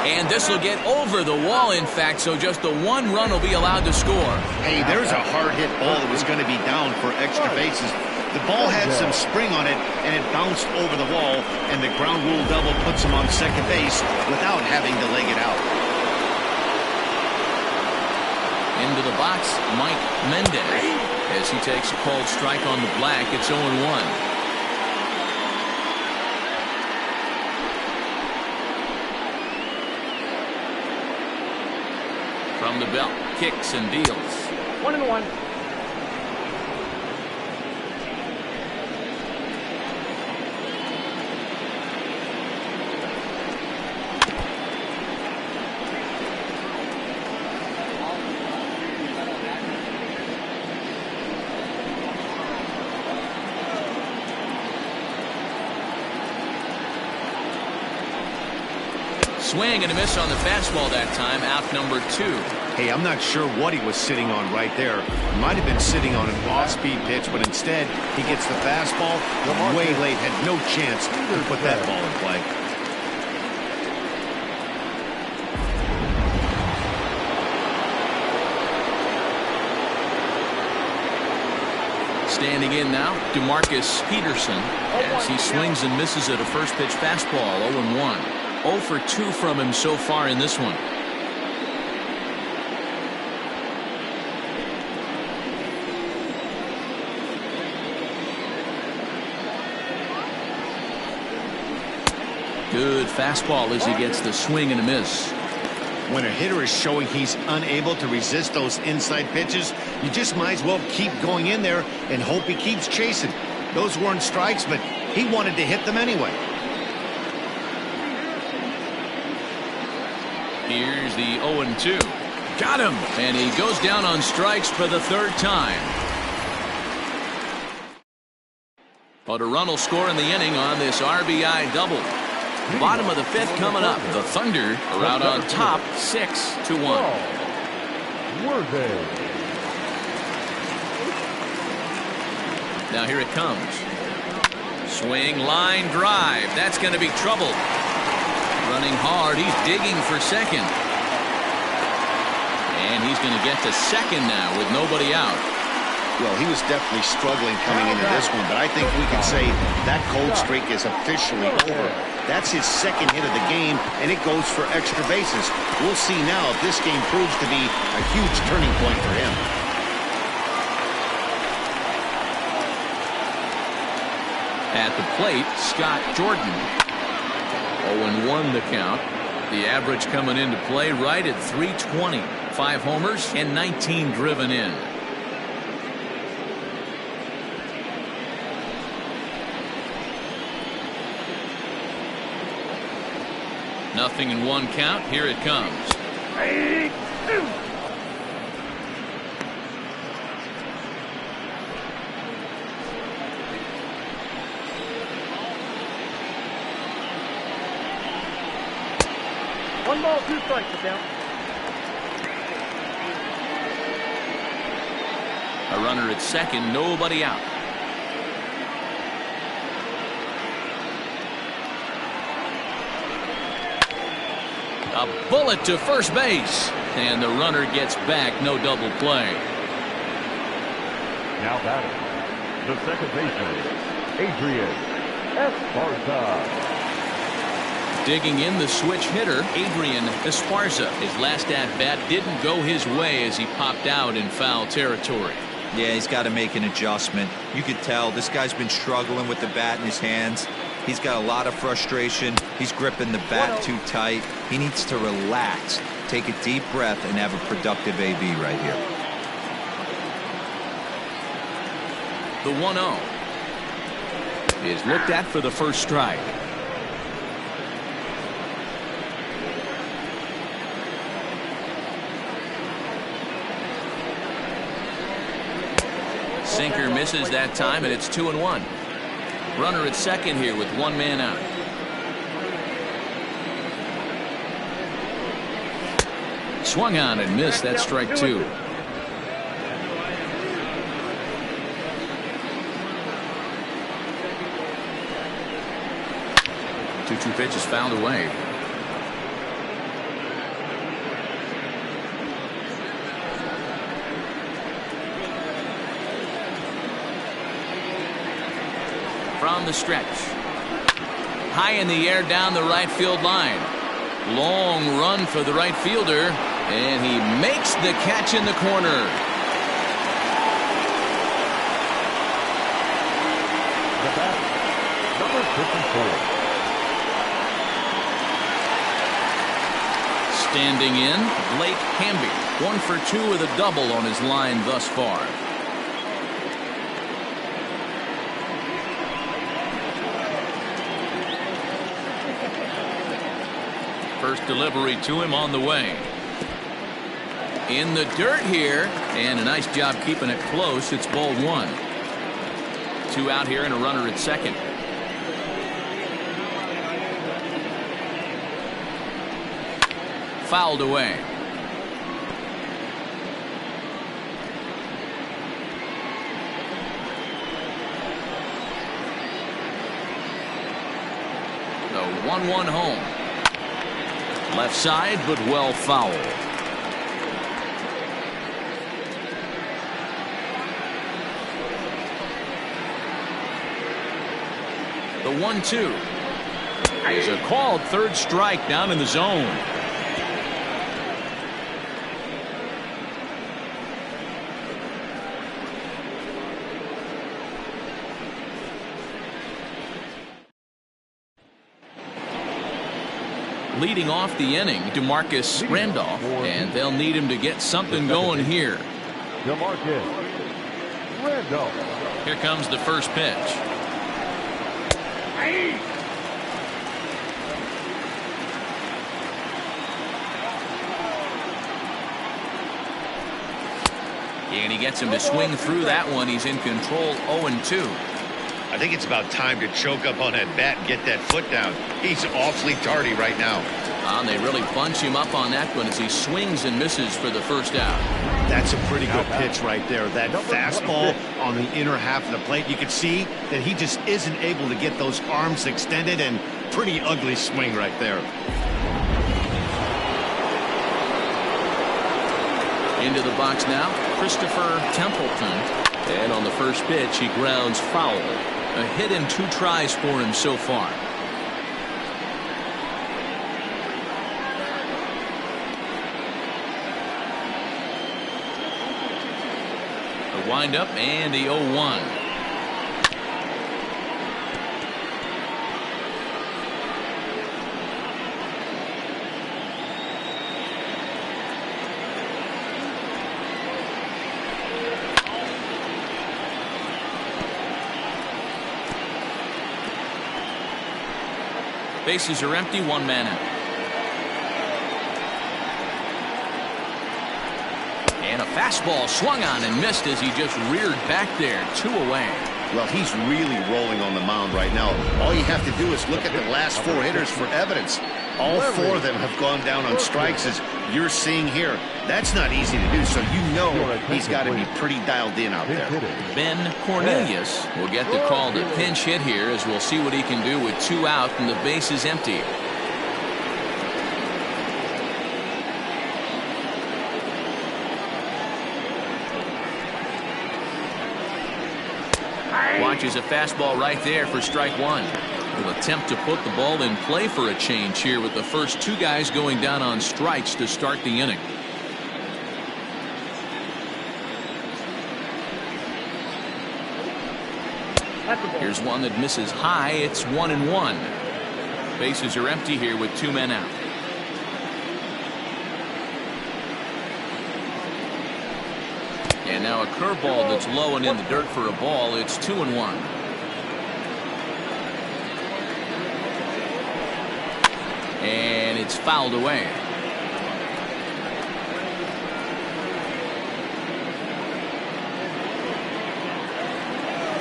And this will get over the wall, in fact, so just the one run will be allowed to score. Hey, there's a hard-hit ball that was going to be down for extra bases. The ball had some spring on it, and it bounced over the wall, and the ground rule double puts him on second base without having to leg it out. Into the box, Mike Mendez. As he takes a called strike on the black, it's 0-1. From the belt, kicks and deals. 1-1. Swing and a miss on the fastball that time, out number 2. Hey, I'm not sure what he was sitting on right there. Might have been sitting on an off-speed pitch, but instead he gets the fastball way late, had no chance to put that ball in play. Standing in now, DeMarcus Peterson, as he swings and misses at a first pitch fastball, 0-1. 0 for 2 from him so far in this one. Good fastball as he gets the swing and a miss. When a hitter is showing he's unable to resist those inside pitches, you just might as well keep going in there and hope he keeps chasing. Those weren't strikes, but he wanted to hit them anyway. Here's the 0-2. Got him! And he goes down on strikes for the 3rd time. But a run will score in the inning on this RBI double. Bottom of the 5th coming up. The Thunder are out on top, 6-1. Now here it comes. Swing, line drive. That's going to be trouble. Running hard, he's digging for second. And he's going to get to second now with nobody out. Well, he was definitely struggling coming into this one, but I think we can say that cold streak is officially over. That's his second hit of the game, and it goes for extra bases. We'll see now if this game proves to be a huge turning point for him. At the plate, Scott Jordan. 0-1 the count. The average coming into play right at 320. 5 homers and 19 driven in. Nothing in 1 count. Here it comes. 1 ball, 2 strikes, sit down. A runner at second, nobody out. A bullet to first base. And the runner gets back, no double play. Now batting, the second baseman, Adrian Esparza. Digging in the switch hitter, Adrian Esparza. His last at-bat didn't go his way as he popped out in foul territory. Yeah, he's got to make an adjustment. You could tell this guy's been struggling with the bat in his hands. He's got a lot of frustration. He's gripping the bat too tight. He needs to relax, take a deep breath, and have a productive AB right here. The 1-0 is looked at for the first strike. Sinker misses that time, and it's 2-1. Runner at second here with 1 man out. Swung on and missed. That strike 2. Two pitches fouled away. from the stretch. High in the air down the right field line. Long run for the right fielder, and he makes the catch in the corner. The batter, number 54. Standing in, Blake Hamby. 1 for 2 with a double on his line thus far. First delivery to him on the way. In the dirt here, and a nice job keeping it close. It's ball 1. 2 out here and a runner at second. Fouled away. The 1-1 home. Left side, but well fouled. The 1-2 is a called third strike down in the zone. Leading off the inning, DeMarcus Randolph, and they'll need him to get something going here. DeMarcus Randolph. Here comes the first pitch. And he gets him to swing through that one. He's in control. 0-2. I think it's about time to choke up on that bat and get that foot down. He's awfully tardy right now. And they really bunch him up on that one as he swings and misses for the first out. That's a pretty good pitch right there. That fastball on the inner half of the plate. You can see that he just isn't able to get those arms extended, and pretty ugly swing right there. Into the box now, Christopher Templeton. And on the first pitch, he grounds foul. A hit in 2 tries for him so far. The windup and the 0-1. Bases are empty, 1 man out. And a fastball swung on and missed as he just reared back there. 2 away. Well, he's really rolling on the mound right now. All you have to do is look at the last 4 hitters for evidence. All 4 of them have gone down on strikes, as you're seeing here. That's not easy to do, so you know he's got to be pretty dialed in out there. Ben Cornelius will get the call to pinch hit here, as we'll see what he can do with 2 out and the base is empty. Watches a fastball right there for strike 1. Will attempt to put the ball in play for a change here with the first 2 guys going down on strikes to start the inning. Here's one that misses high. It's 1-1. Bases are empty here with 2 men out. And now a curveball that's low and in the dirt for a ball. It's 2-1. And it's fouled away.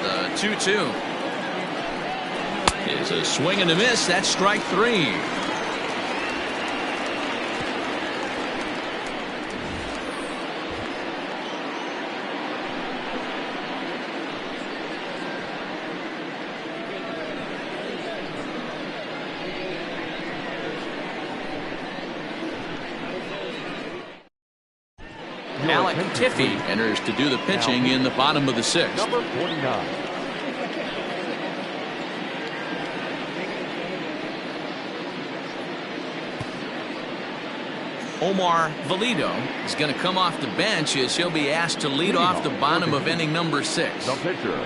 The 2-2 is a swing and a miss. That's strike 3. Alec Tiffy enters to do the pitching in the bottom of the 6th. Number 49. Omar Valido is going to come off the bench as he'll be asked to lead off the bottom of inning number 6. The pitcher,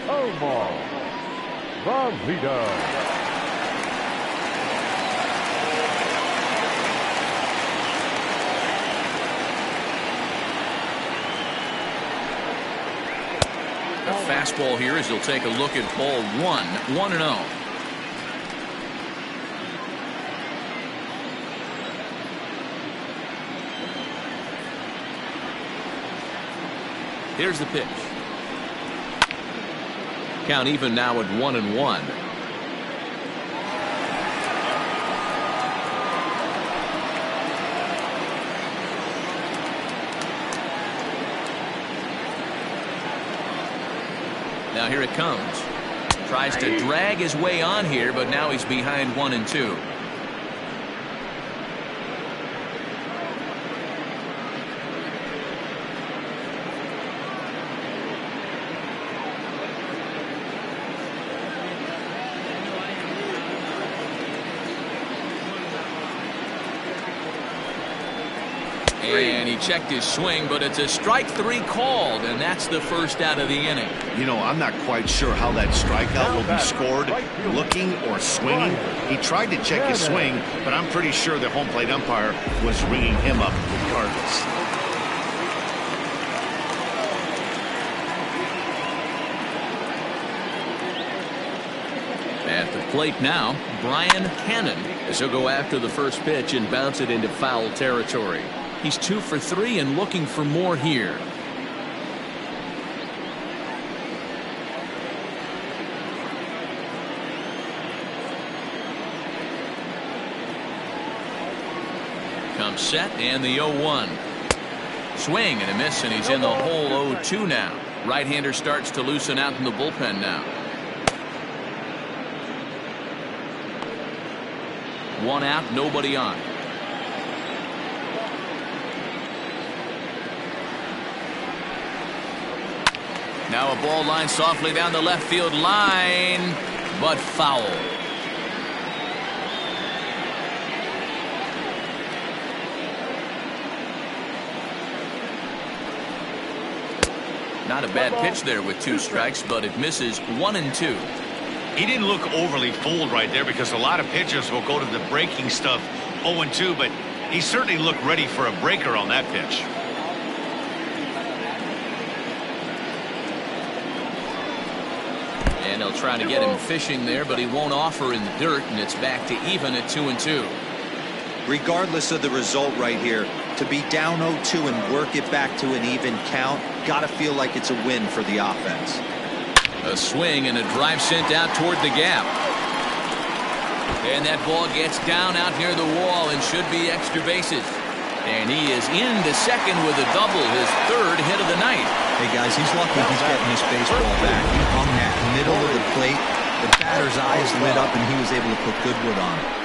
Omar Valido. A fastball here as he'll take a look at ball 1, 1-0. Here's the pitch. Count even now at 1-1. Now here it comes. Tries to drag his way on here, but now he's behind 1-2. And he checked his swing, but it's a strike 3 called, and that's the first out of the inning. You know, I'm not quite sure how that strikeout will be scored, looking or swinging. He tried to check his swing, but I'm pretty sure the home plate umpire was ringing him up regardless. At the plate now, Brian Hannon, as he'll go after the first pitch and bounce it into foul territory. He's 2 for 3 and looking for more here. Comes set and the 0-1. Swing and a miss, and he's in the hole 0-2 now. Right-hander starts to loosen out in the bullpen now. 1 out, nobody on. Now a ball line softly down the left field line, but foul. Not a bad pitch there with 2 strikes, but it misses 1-2. He didn't look overly fooled right there because a lot of pitchers will go to the breaking stuff 0-2, but he certainly looked ready for a breaker on that pitch. And they'll try to get him fishing there, but he won't offer in the dirt, and it's back to even at 2-2. Regardless of the result right here, to be down 0-2 and work it back to an even count, gotta feel like it's a win for the offense. A swing and a drive sent out toward the gap. And that ball gets down out near the wall and should be extra bases. And he is into second with a double, his 3rd hit of the night. Hey guys, he's lucky he's getting his baseball back. He hung that middle of the plate. The batter's eyes lit up and he was able to put good wood on it.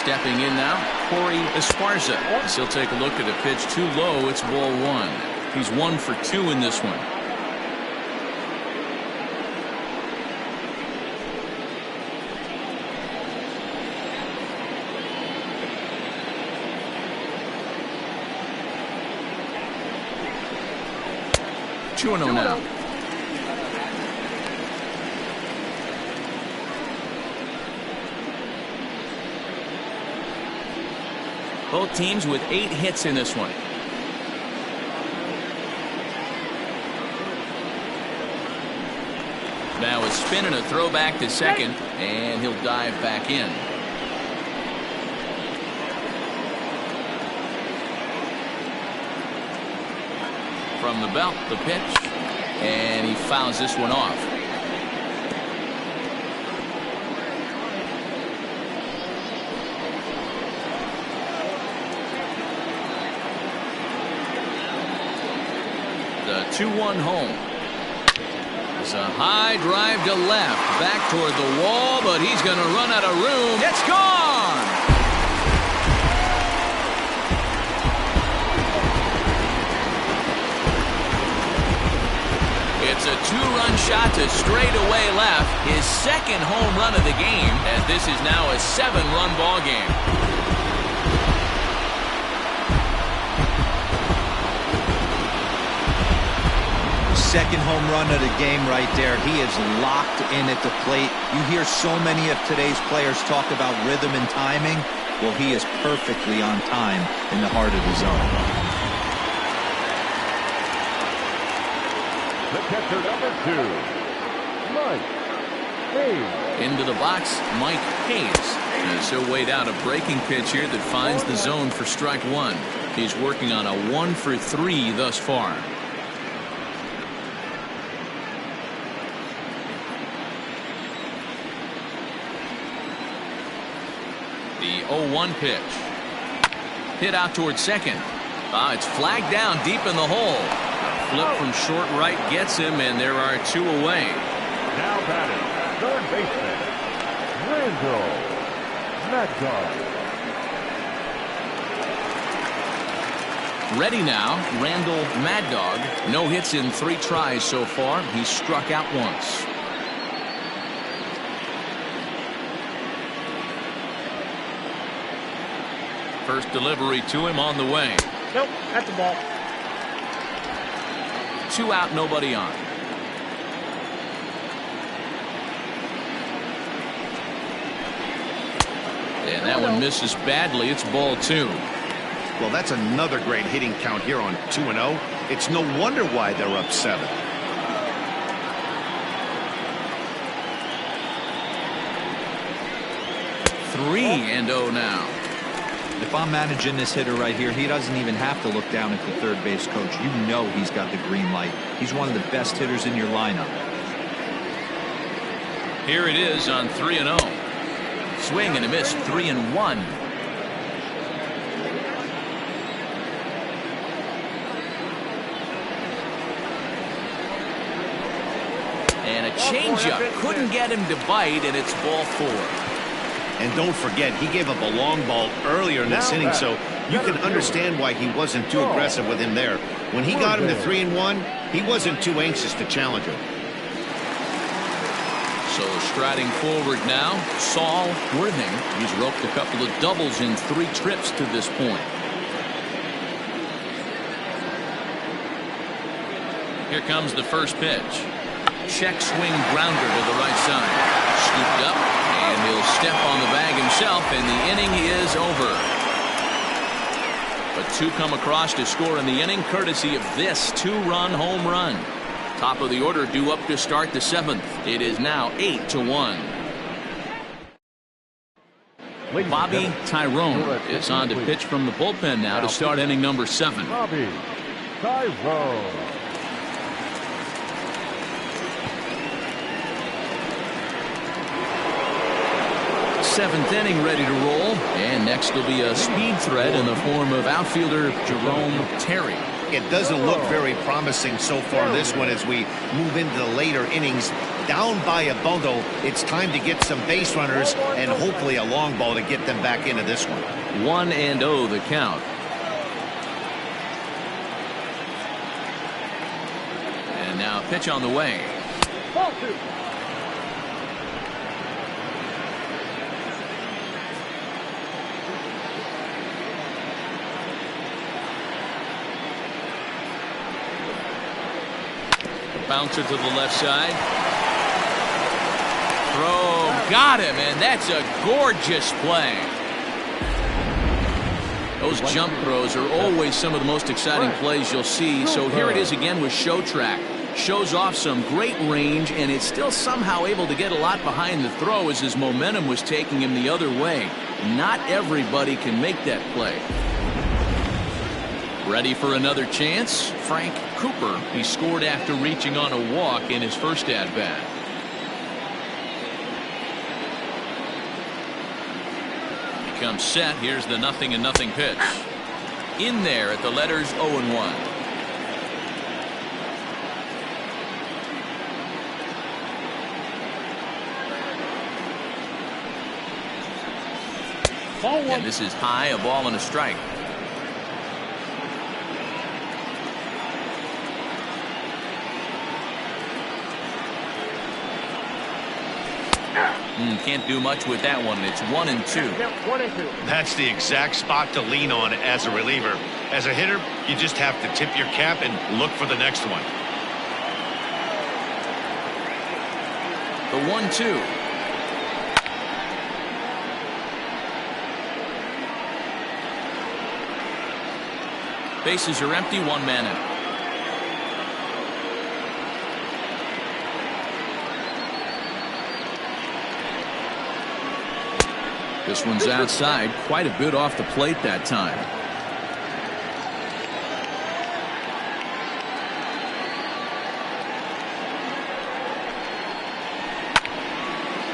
Stepping in now, Corey Esparza. As he'll take a look at a pitch too low. It's ball 1. He's 1 for 2 in this one. Two and 0 now. Both teams with 8 hits in this one. Now a spin and a throw back to second, and he'll dive back in. From the belt, the pitch, and he fouls this one off. The 2-1 home. It's a high drive to left, back toward the wall, but he's going to run out of room. It's gone! a two-run shot to straightaway left. His second home run of the game, and this is now a 7-run ball game. Second home run of the game right there. He is locked in at the plate. You hear so many of today's players talk about rhythm and timing. Well, he is perfectly on time in the heart of the zone. The catcher, number 2, Mike Hayes. Into the box, Mike Hayes. As he'll wait out a breaking pitch here that finds the zone for strike 1. He's working on a 1-for-3 thus far. The 0-1 pitch. Hit out towards second. It's flagged down deep in the hole. A flip from short right gets him, and there are 2 away. Now batting, third baseman, Randall Maddox. Ready now, Randall Mad Dog. No hits in 3 tries so far. He's struck out once. First delivery to him on the way. Nope, that's the ball. 2 out, nobody on. And that one misses badly. It's ball 2. Well, that's another great hitting count here on 2-0. It's no wonder why they're up 7. Three and 0 now. If I'm managing this hitter right here, he doesn't even have to look down at the third base coach. You know he's got the green light. He's one of the best hitters in your lineup. Here it is on 3-0. Swing and a miss, 3-1. And a changeup couldn't get him to bite, and it's ball 4. And don't forget, he gave up a long ball earlier in this inning, so you can understand why he wasn't too aggressive with him there. When he got him to 3-1, he wasn't too anxious to challenge him. So striding forward now, Saul Worthing. He's roped a couple of doubles in 3 trips to this point. Here comes the first pitch. Check swing grounder to the right side. Scooped up, and he'll step on the bag himself, and the inning is over. But 2 come across to score in the inning, courtesy of this 2-run home run. Top of the order due up to start the 7th. It is now 8-1. Bobby Tyrone is on to pitch from the bullpen now to start inning number 7. Bobby Tyrone. 7th inning ready to roll, and next will be a speed threat in the form of outfielder Jerome Terry. It doesn't look very promising so far this one as we move into the later innings. Down by a bundle, it's time to get some base runners and hopefully a long ball to get them back into this one. 1-0 the count. And now pitch on the way. Ball 2. Bouncer to the left side. Throw, got him, and that's a gorgeous play. Those jump throws are always some of the most exciting plays you'll see. So here it is again with Show Track. Shows off some great range, and it's still somehow able to get a lot behind the throw as his momentum was taking him the other way. Not everybody can make that play. Ready for another chance? Frank Cooper. He scored after reaching on a walk in his first at-bat. He comes set. Here's the 0-0 pitch. In there at the letters 0-1. Ball 1. And this is high, a ball and a strike. Can't do much with that one. It's 1-2. That's the exact spot to lean on as a reliever. As a hitter, you just have to tip your cap and look for the next one. The 1-2. Bases are empty, one man in. This one's outside, quite a bit off the plate that time.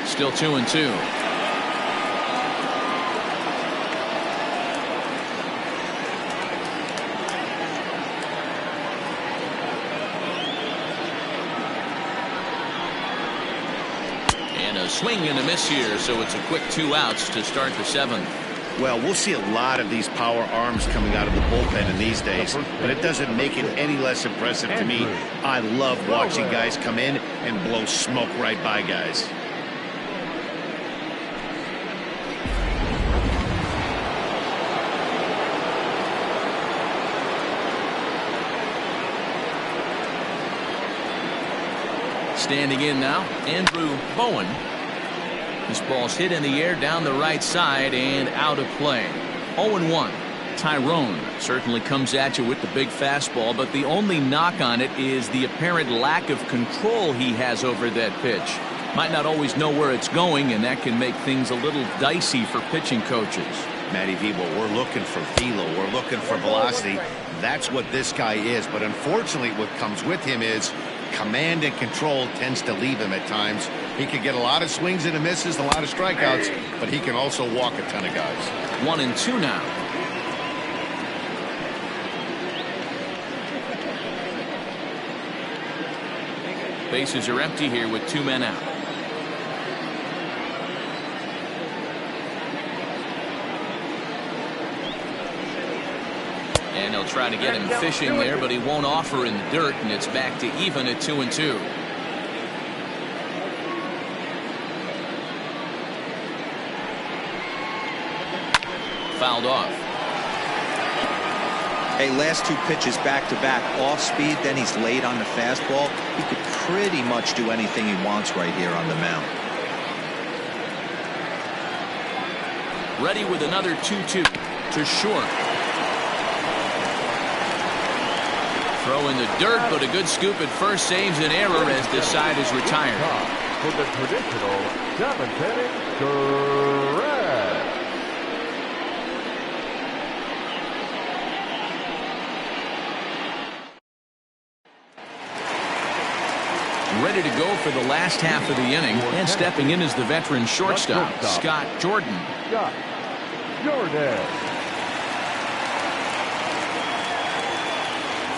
Still 2-2. A swing and a miss here, so it's a quick 2 outs to start the 7th. Well, we'll see a lot of these power arms coming out of the bullpen in these days, but it doesn't make it any less impressive to me. I love watching guys come in and blow smoke right by guys. Standing in now, Andrew Bowen. This ball's hit in the air down the right side and out of play. 0-1. Tyrone certainly comes at you with the big fastball, but the only knock on it is the apparent lack of control he has over that pitch. Might not always know where it's going, and that can make things a little dicey for pitching coaches. Matty V, well, we're looking for velo. We're looking for velocity. That's what this guy is. But unfortunately, what comes with him is command and control tends to leave him at times. He can get a lot of swings and misses, a lot of strikeouts, but he can also walk a ton of guys. 1-2 now. Bases are empty here with 2 men out. And they'll try to get him fishing there, but he won't offer in the dirt, and it's back to even at 2-2. Fouled off. Hey, last 2 pitches back-to-back off speed, then he's late on the fastball. He could pretty much do anything he wants right here on the mound. Ready with another 2-2 to short. Throw in the dirt, but a good scoop at first saves an error as this side is retired. For the traditional 7th inning, correct. Ready to go for the last half of the inning, and stepping in is the veteran shortstop, Scott Jordan. Scott Jordan.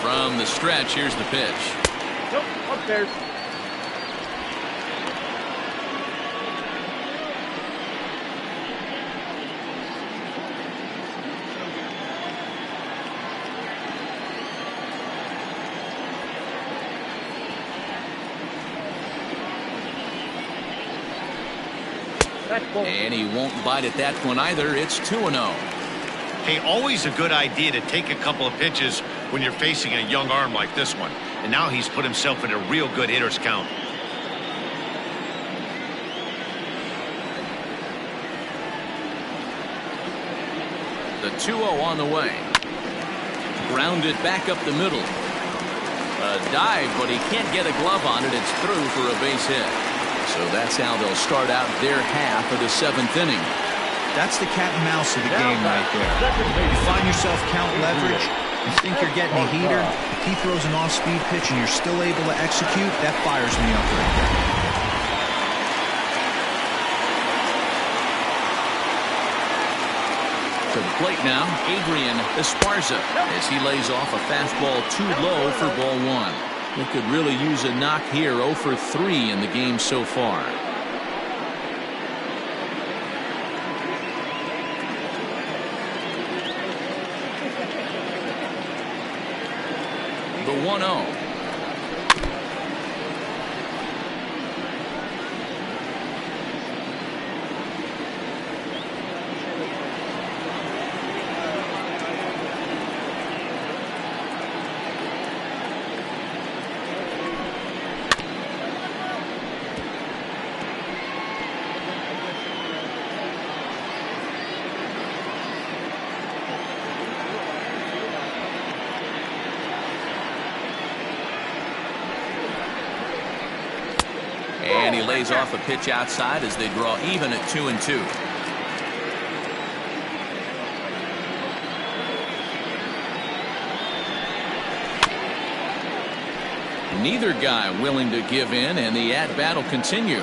From the stretch, here's the pitch. Nope, upstairs. And he won't bite at that one either. It's 2-0. Hey, always a good idea to take a couple of pitches when you're facing a young arm like this one. And now he's put himself in a real good hitter's count. The 2-0 on the way. Grounded back up the middle. A dive, but he can't get a glove on it. It's through for a base hit. So that's how they'll start out their half of the 7th inning. That's the cat and mouse of the game right there. You find yourself count leverage, you think you're getting a heater, he throws an off-speed pitch and you're still able to execute, that fires me up right there. To the plate now, Adrian Esparza, as he lays off a fastball too low for ball 1. They could really use a knock here. 0 for 3 in the game so far. The 1-0. he lays off a pitch outside as they draw even at 2-2. Neither guy willing to give in, and the at-bat will continue.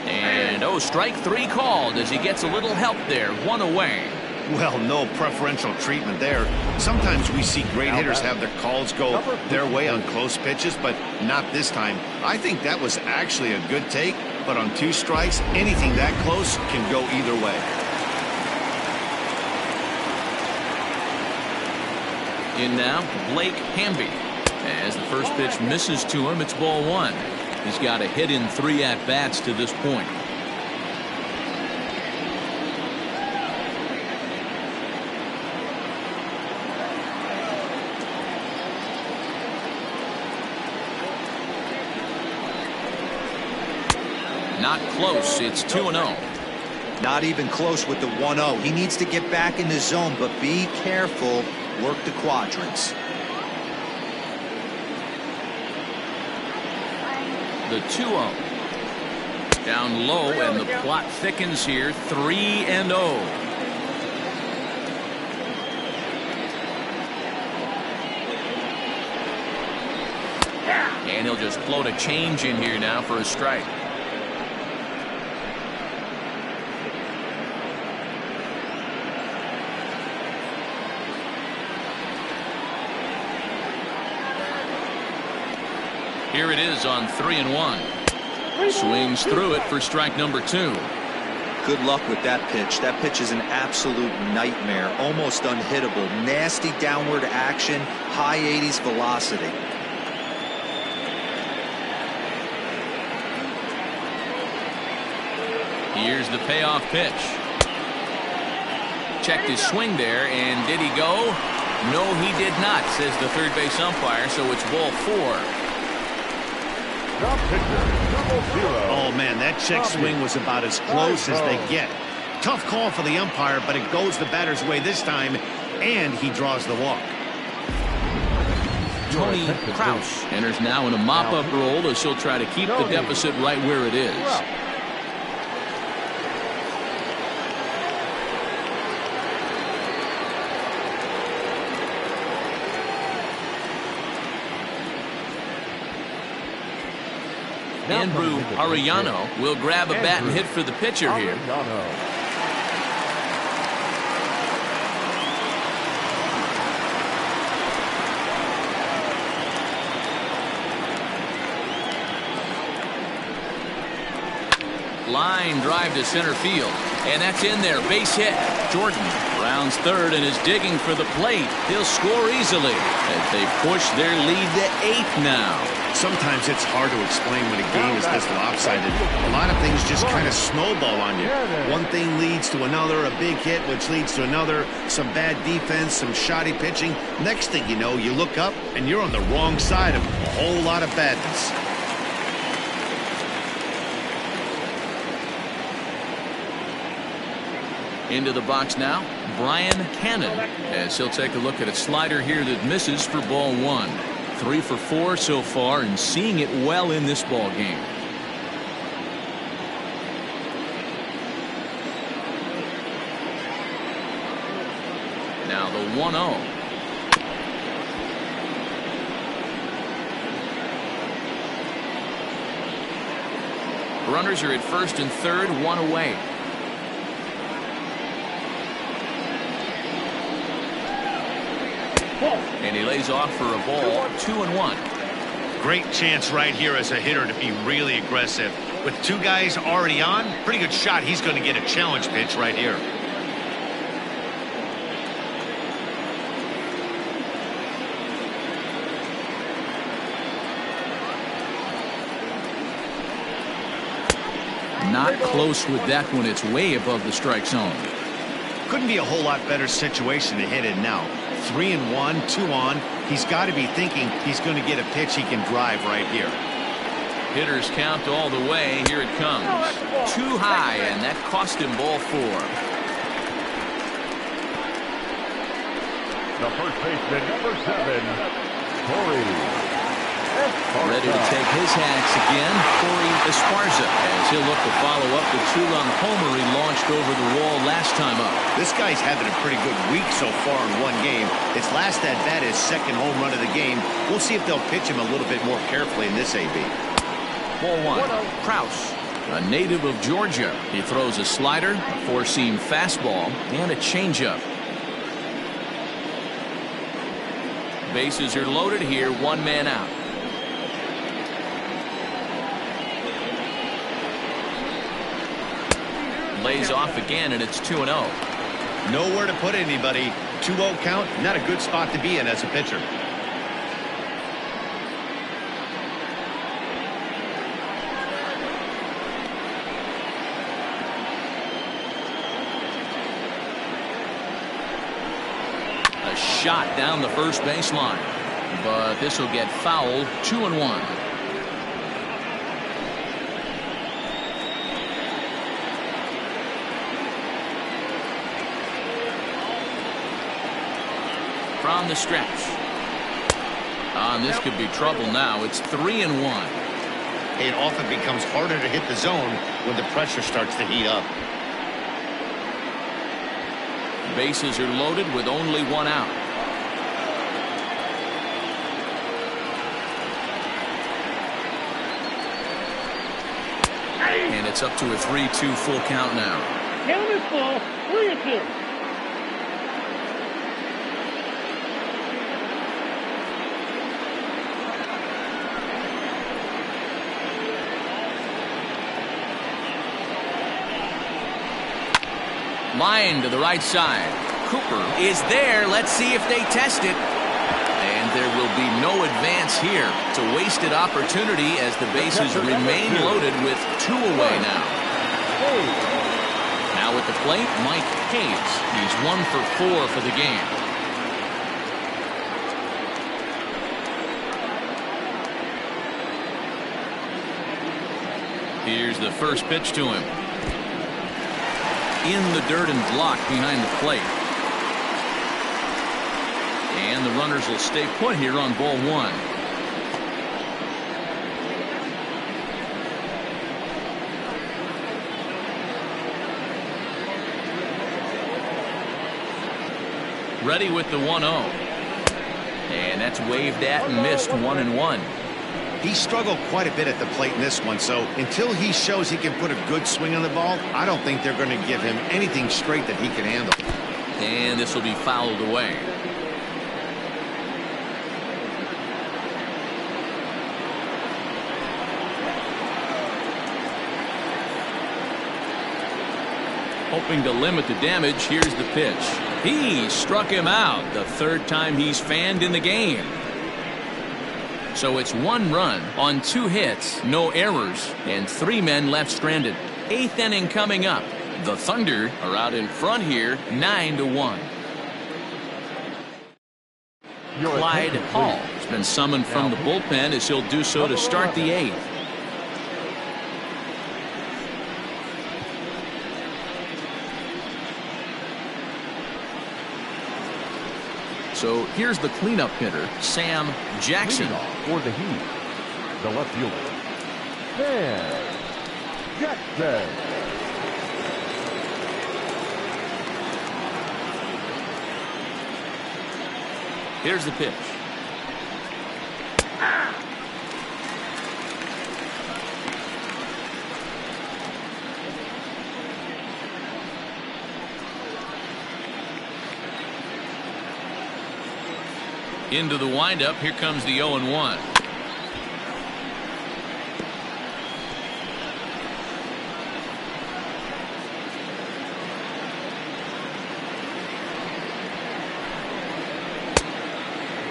And strike 3 called as he gets a little help there. 1 away. Well, no preferential treatment there. Sometimes we see great hitters have their calls go their way on close pitches, but not this time. I think that was actually a good take, but on 2 strikes, anything that close can go either way. In now, Blake Hamby. As the first pitch misses to him, it's ball 1. He's got a hit in 3 at-bats to this point. Not close. It's 2-0. Not even close with the 1-0. He needs to get back in the zone, but be careful. Work the quadrants. The 2-0. Down low, and the plot thickens here. 3-0. And he'll just float a change in here now for a strike. Here it is on 3-1. Swings through it for strike number 2. Good luck with that pitch. That pitch is an absolute nightmare. Almost unhittable. Nasty downward action. High 80s velocity. Here's the payoff pitch. Checked his swing there, and did he go? No, he did not, says the third base umpire, so it's ball 4. Oh, man, that check swing was about as close as they get. Tough call for the umpire, but it goes the batter's way this time, and he draws the walk. Tony Krause enters now in a mop-up role as he'll try to keep the deficit right where it is. Andrew Arellano will grab a bat and hit for the pitcher here. Line drive to center field, and that's in there. Base hit. Jordan rounds third and is digging for the plate. He'll score easily as they push their lead to 8 now. Sometimes it's hard to explain when a game is this lopsided. A lot of things just kind of snowball on you. One thing leads to another, a big hit, which leads to another, some bad defense, some shoddy pitching. Next thing you know, you look up and you're on the wrong side of a whole lot of badness. Into the box now, Brian Cannon, as he'll take a look at a slider here that misses for ball 1. 3 for 4 so far, and seeing it well in this ball game. Now the 1-0. Runners are at first and third, 1 away. And he lays off for a ball. 2-1. Great chance right here as a hitter to be really aggressive. With 2 guys already on, pretty good shot. He's going to get a challenge pitch right here. Not close with that one. It's way above the strike zone. Couldn't be a whole lot better situation to hit in now. 3-1, 2 on. He's got to be thinking he's going to get a pitch he can drive right here. Hitters count all the way. Here it comes. Too high, and that cost him ball 4. The first baseman, number 7, Corey. Ready to take his hacks again, Corey Esparza, as he'll look to follow up the 2-run homer he launched over the wall last time up. This guy's having a pretty good week so far in one game. His last at bat is second home run of the game. We'll see if they'll pitch him a little bit more carefully in this AB. Ball 1. Kraus, a native of Georgia. He throws a slider, a 4-seam fastball, and a changeup. Bases are loaded here, 1 man out. Lays off again, and it's 2-0. Nowhere to put anybody. 2-0 count, not a good spot to be in as a pitcher. A shot down the first baseline, but this will get fouled. 2-1. From the stretch. This could be trouble now. It's 3-1. It often becomes harder to hit the zone when the pressure starts to heat up. Bases are loaded with only 1 out. And it's up to a 3-2 full count now. Count is full. 3-2. Line to the right side. Cooper is there. Let's see if they test it. And there will be no advance here. It's a wasted opportunity as the bases remain loaded with 2 away now. Now at the plate, Mike Hayes. He's 1 for 4 for the game. Here's the first pitch to him. In the dirt and blocked behind the plate. And the runners will stay put here on ball 1. Ready with the 1-0. And that's waved at and missed. 1-1. He struggled quite a bit at the plate in this one, so until he shows he can put a good swing on the ball, I don't think they're going to give him anything straight that he can handle. And this will be fouled away. Hoping to limit the damage, here's the pitch. He struck him out, the 3rd time he's fanned in the game. So it's 1 run on 2 hits, no errors, and 3 men left stranded. 8th inning coming up. The Thunder are out in front here, 9-1. Clyde Hall has been summoned from the bullpen as he'll do so to start the 8th. So here's the cleanup hitter, Sam Jackson. For the Heat, the left fielder, Sam Jackson. Here's the pitch. Into the windup. Here comes the 0-1.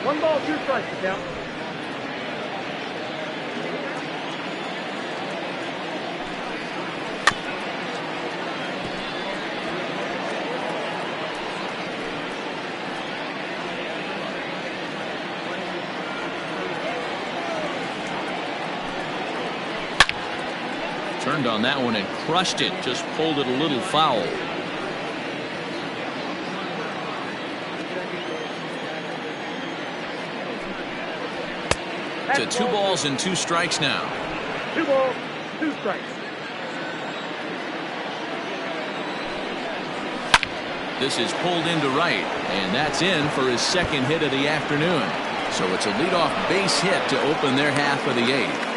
One ball, 2 strikes to count. turned on that one and crushed it. Just pulled it a little foul. To 2 balls and 2 strikes now. 2 balls, 2 strikes. This is pulled into right, and that's in for his 2nd hit of the afternoon. So it's a leadoff base hit to open their half of the 8th.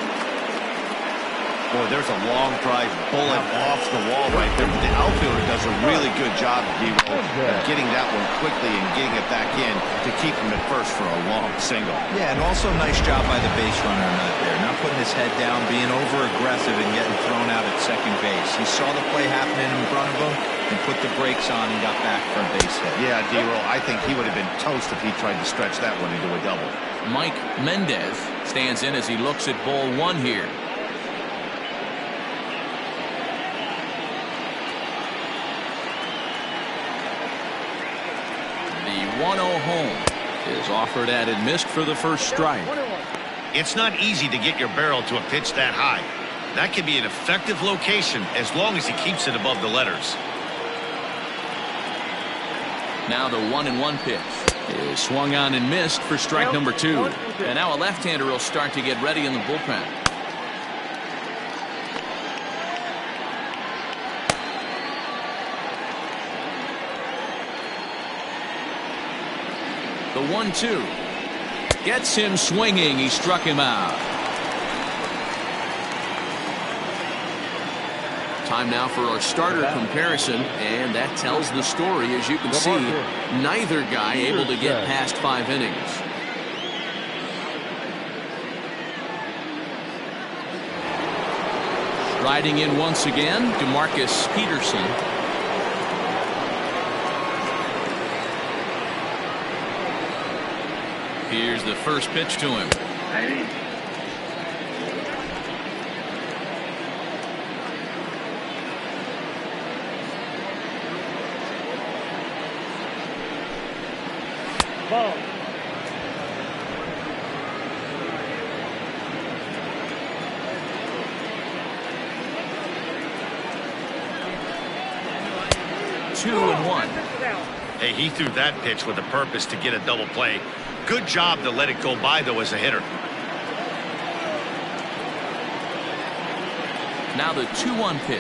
Boy, there's a long drive bullet off the wall right there. The outfielder does a really good job, D-Roll, of getting that one quickly and getting it back in to keep him at first for a long single. Yeah, and also nice job by the base runner not there. Not putting his head down, being over-aggressive and getting thrown out at second base. He saw the play happening in front of him and put the brakes on and got back for a base hit. Yeah, D-Roll, I think he would have been toast if he tried to stretch that one into a double. Mike Mendez stands in as he looks at ball 1 here. The 1-0 home is offered at and missed for the first strike. It's not easy to get your barrel to a pitch that high. That can be an effective location as long as he keeps it above the letters. Now the 1-1 pitch is swung on and missed for strike number 2. And now a left-hander will start to get ready in the bullpen. The 1-2 gets him swinging. He struck him out. Time now for our starter comparison, and that tells the story. As you can see, neither guy able to get past 5 innings. Riding in once again, DeMarcus Peterson. Here's the first pitch to him. Ball. Two and one. Hey, he threw that pitch with a purpose to get a double play. Good job to let it go by, though, as a hitter. Now the 2-1 pitch.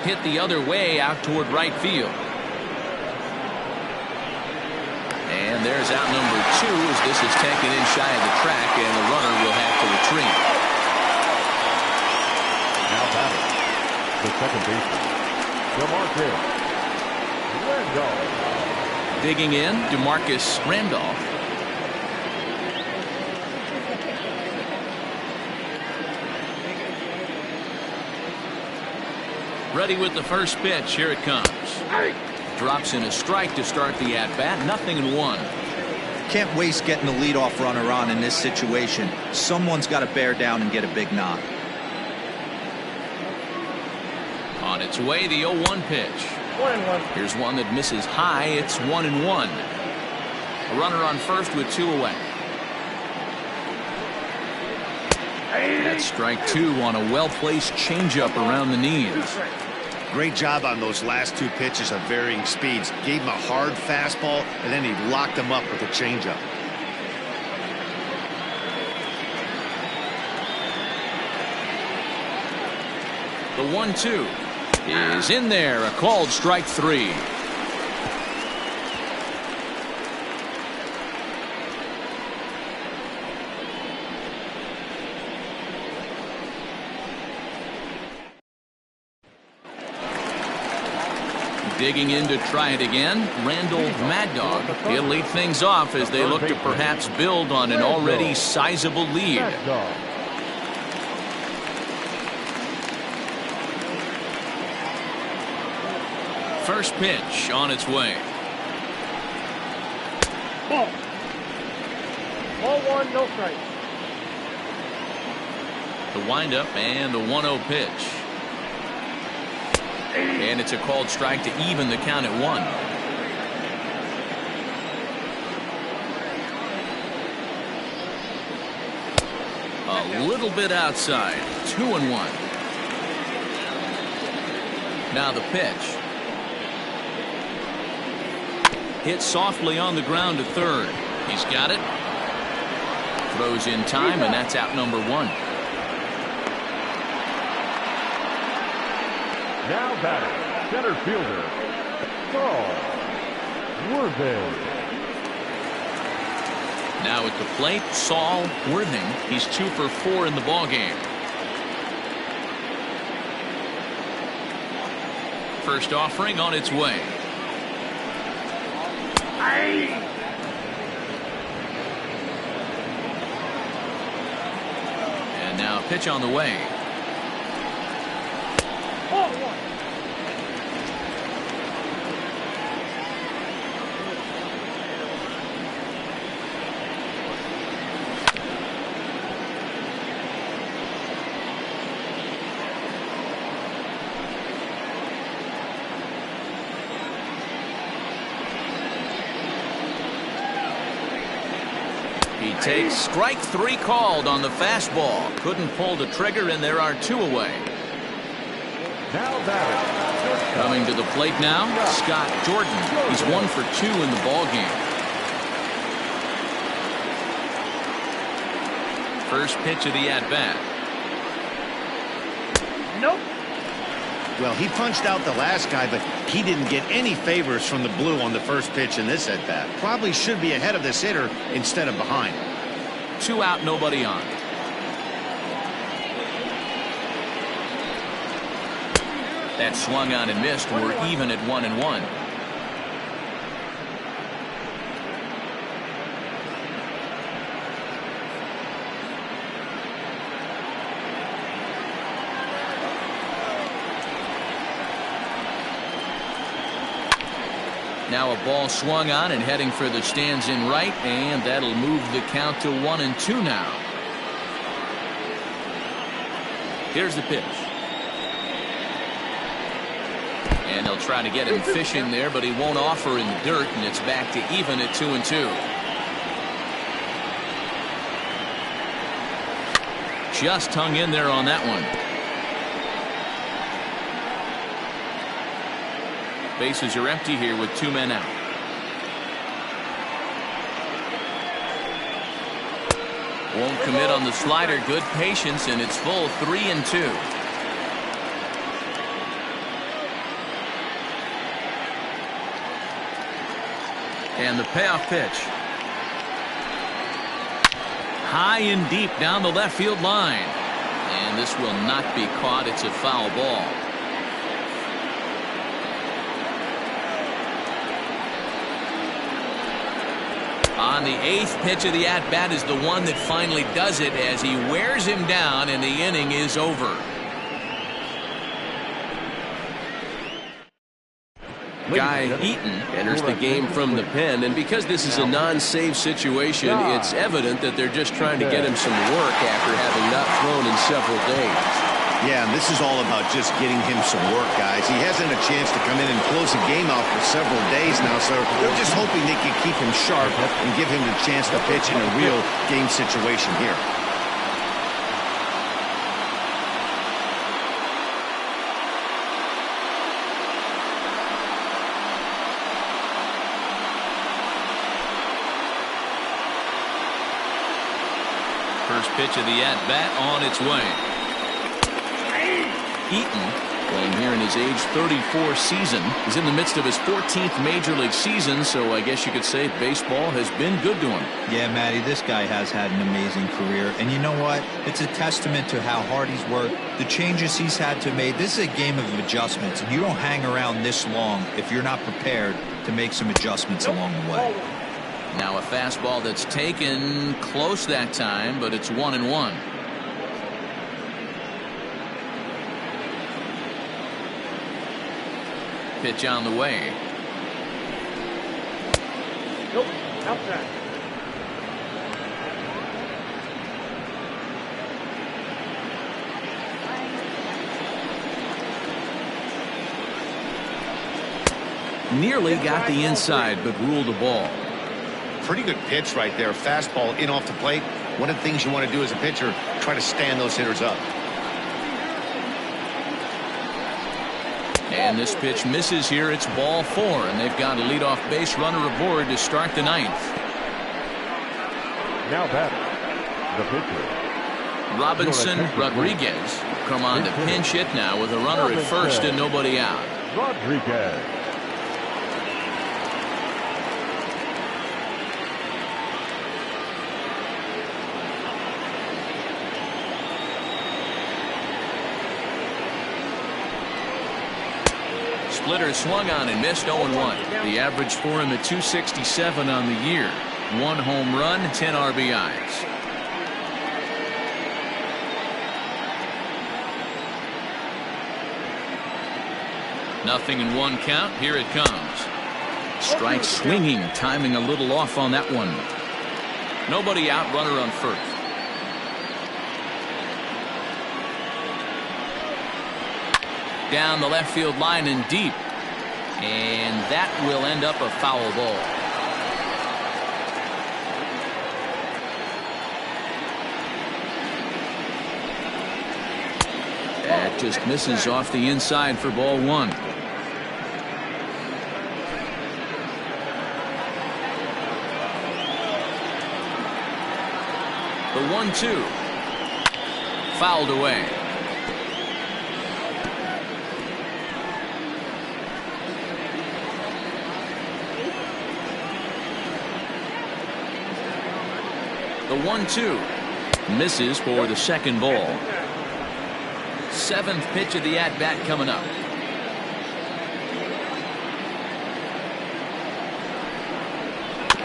Hit the other way out toward right field. And there's out number 2 as this is taken in shy of the track, and the runner will have to retreat. Now batting, the second baseman, DeMarcus Randolph. Digging in, DeMarcus Randolph. Ready with the first pitch. Here it comes. Drops in a strike to start the at-bat. 0-1. Can't waste getting the leadoff runner on in this situation. Someone's got to bear down and get a big knock. On its way, the 0-1 pitch. 1-1. Here's one that misses high. It's 1-1. A runner on first with 2 away. That's strike 2 on a well-placed changeup around the knees. Great job on those last 2 pitches of varying speeds. Gave him a hard fastball, and then he locked him up with a changeup. The 1-2 is in there. A called strike 3. Digging in to try it again, Randall Mad Dog. He'll lead things off as they look to perhaps build on an already sizable lead. First pitch on its way. Ball. Ball 1, no strikes. The windup and the 1-0 pitch. And it's a called strike to even the count at 1. A little bit outside. 2-1. Now the pitch. Hit softly on the ground to third. He's got it. Throws in time, and that's out number 1. Now batting, center fielder, Saul Worthing. Now at the plate, Saul Worthing. He's 2 for 4 in the ballgame. First offering on its way. And now a pitch on the way. He takes strike 3 called on the fastball. Couldn't pull the trigger, and there are 2 away. Now batting. Coming to the plate now, Scott Jordan. He's 1 for 2 in the ballgame. First pitch of the at-bat. Nope. Well, he punched out the last guy, but he didn't get any favors from the blue on the first pitch in this at-bat. Probably should be ahead of this hitter instead of behind. 2 out, nobody on. That swung on and missed. We're even at 1-1. Now a ball swung on and heading for the stands in right, and that'll move the count to 1-2 now. Here's the pitch. And they'll try to get him fishing there, but he won't offer in the dirt, and it's back to even at 2-2. Just hung in there on that one. Bases are empty here with 2 men out. Won't commit on the slider. Good patience, and it's full 3-2. And the payoff pitch. High and deep down the left field line. And this will not be caught. It's a foul ball. On the 8th pitch of the at-bat is the one that finally does it as he wears him down, and the inning is over. Guy Eaton enters the game from the pen, and because this is a non-save situation, it's evident that they're just trying to get him some work after having not thrown in several days. Yeah, and this is all about just getting him some work, guys. He hasn't a chance to come in and close the game out for several days now, so they're just hoping they can keep him sharp and give him the chance to pitch in a real game situation here. First pitch of the at-bat on its way. Eaton, playing here in his age 34 season, is in the midst of his 14th major league season, so I guess you could say baseball has been good to him. Yeah, Matty, this guy has had an amazing career, and you know what? It's a testament to how hard he's worked, the changes he's had to make. This is a game of adjustments, and you don't hang around this long if you're not prepared to make some adjustments along the way. Now a fastball that's taken close that time, but it's 1-1. Pitch on the way. Nope. Outside. Nearly got the inside, but ruled a ball. Pretty good pitch right there. Fastball in off the plate. One of the things you want to do as a pitcher, try to stand those hitters up. And this pitch misses here. It's ball 4, and they've got a leadoff base runner aboard to start the 9th. Now batting, the pitcher, Robinson Rodriguez come on to pinch hit now with a runner at first and nobody out. Rodriguez. Splitter swung on and missed 0-1. The average for him at 267 on the year. 1 home run, 10 RBIs. Nothing in 1 count. Here it comes. Strike swinging, timing a little off on that one. Nobody out, runner on first. Down the left field line and deep. And that will end up a foul ball. That just misses off the inside for ball 1. The 1-2. Fouled away. The 1-2 misses for the second ball. 7th pitch of the at-bat coming up.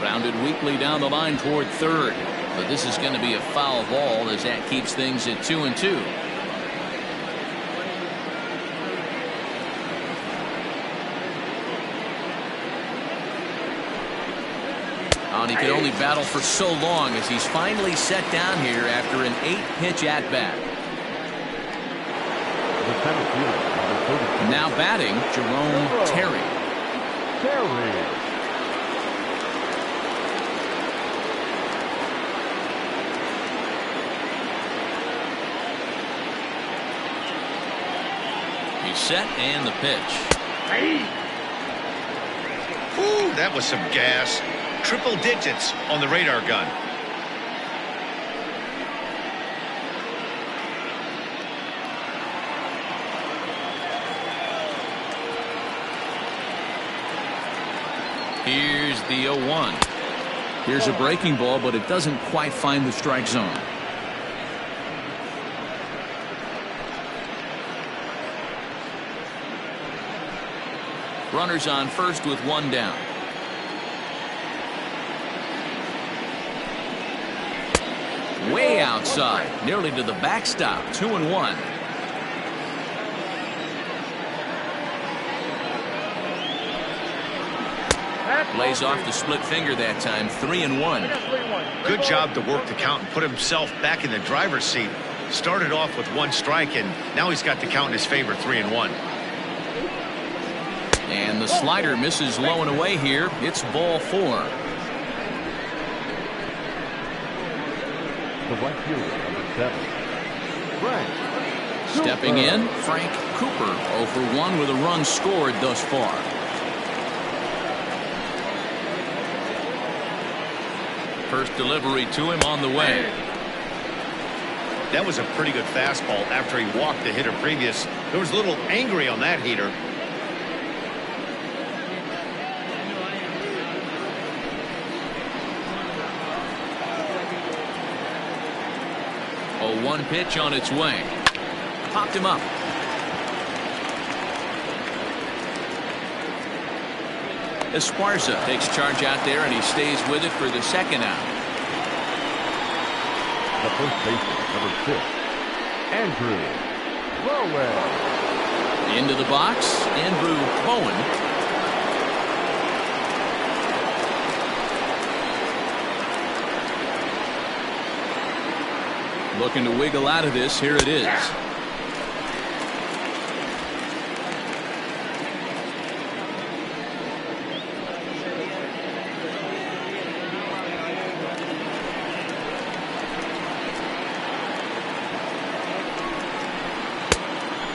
Grounded weakly down the line toward third. But this is going to be a foul ball as that keeps things at 2-2. And he could only battle for so long as he's finally set down here after an 8-pitch at-bat. Now batting, Jerome Terry. He's set and the pitch. Ooh, that was some gas. Triple digits on the radar gun. Here's the 0-1. Here's a breaking ball, but it doesn't quite find the strike zone. Runners on first with 1 down. Way outside, nearly to the backstop. 2-1. Lays off the split finger that time. 3-1. Good job to work the count and put himself back in the driver's seat. Started off with 1 strike, and now he's got the count in his favor. 3-1. And the slider misses low and away here. It's ball 4. The right fielder, number 7. Frank Stepping in, Frank Cooper. 0 for 1 with a run scored thus far. First delivery to him on the way. That was a pretty good fastball after he walked the hitter previous. There was a little angry on that heater. A 1 pitch on its way. Popped him up. Esparza takes charge out there, and he stays with it for the second out. The first baseman, number 6, Andrew Bowen. Into the box, Andrew Bowen. Looking to wiggle out of this. Here it is.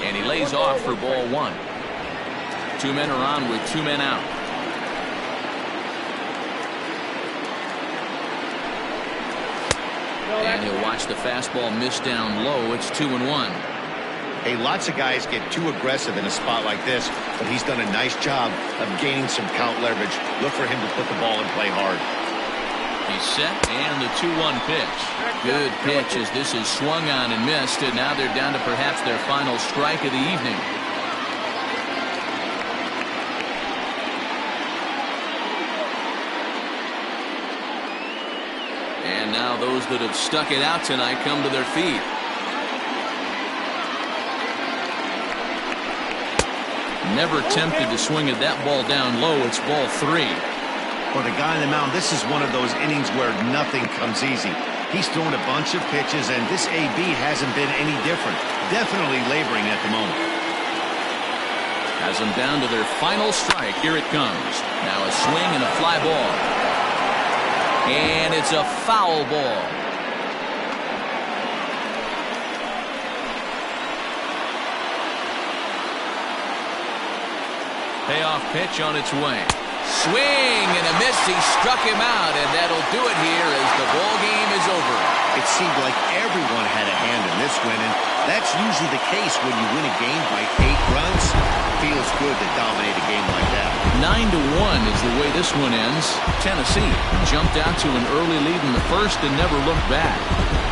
And he lays off for ball 1. 2 men are on with 2 men out. And he'll watch the fastball miss down low. It's 2-1. Hey, lots of guys get too aggressive in a spot like this, but he's done a nice job of gaining some count leverage. Look for him to put the ball in play hard. He's set, and the 2-1 pitch. Good pitch as this is swung on and missed, and now they're down to perhaps their final strike of the evening. And now those that have stuck it out tonight come to their feet. Never tempted to swing at that ball down low. It's ball 3. For the guy on the mound, this is one of those innings where nothing comes easy. He's thrown a bunch of pitches, and this AB hasn't been any different. Definitely laboring at the moment. Has them down to their final strike. Here it comes. Now a swing and a fly ball. And it's a foul ball. Payoff pitch on its way. Swing and a miss. He struck him out, and that'll do it here as the ball game is over. It seemed like everyone had a hand in this win, and that's usually the case when you win a game by 8 runs. Feels good to dominate a game like that. 9-1 is the way this one ends. Tennessee jumped out to an early lead in the first and never looked back.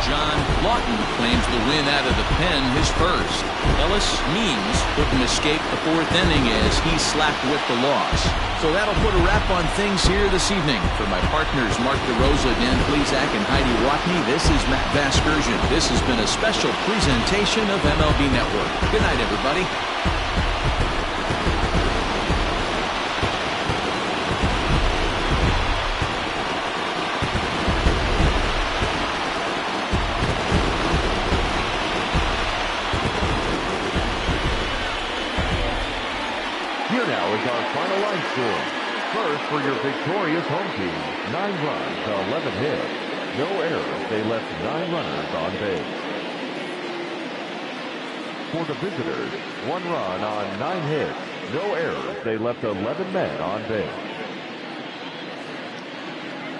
John Lawton claims the win out of the pen, his first. Ellis Means couldn't escape the 4th inning as he slapped with the loss. So that'll put a wrap on things here this evening. For my partners Mark DeRosa, Dan Plesac, and Heidi Watney, this is Matt Vasgersian. This has been a special presentation of MLB Network. Good night, everybody. Here now is our final line score. First, for your victorious home team, 9 runs, 11 hits. No errors. They left 9 runners on base. For the visitors, 1 run on 9 hits. No errors. They left 11 men on base.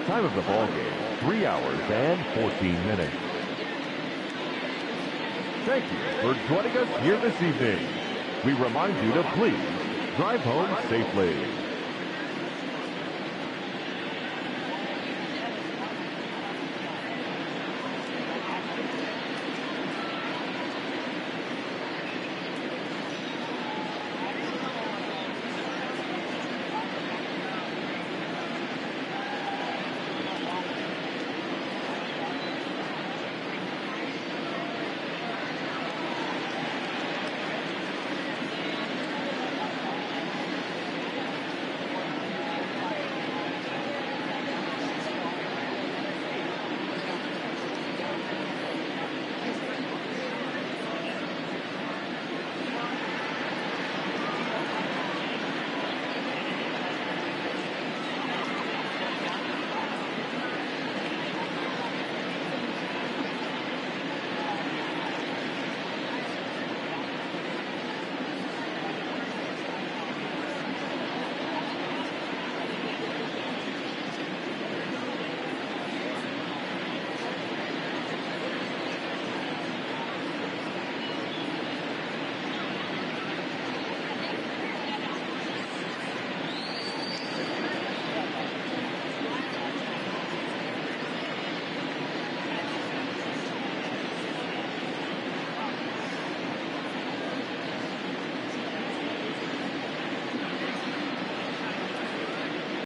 Time of the ball game, 3 hours and 14 minutes. Thank you for joining us here this evening. We remind you to please drive home safely.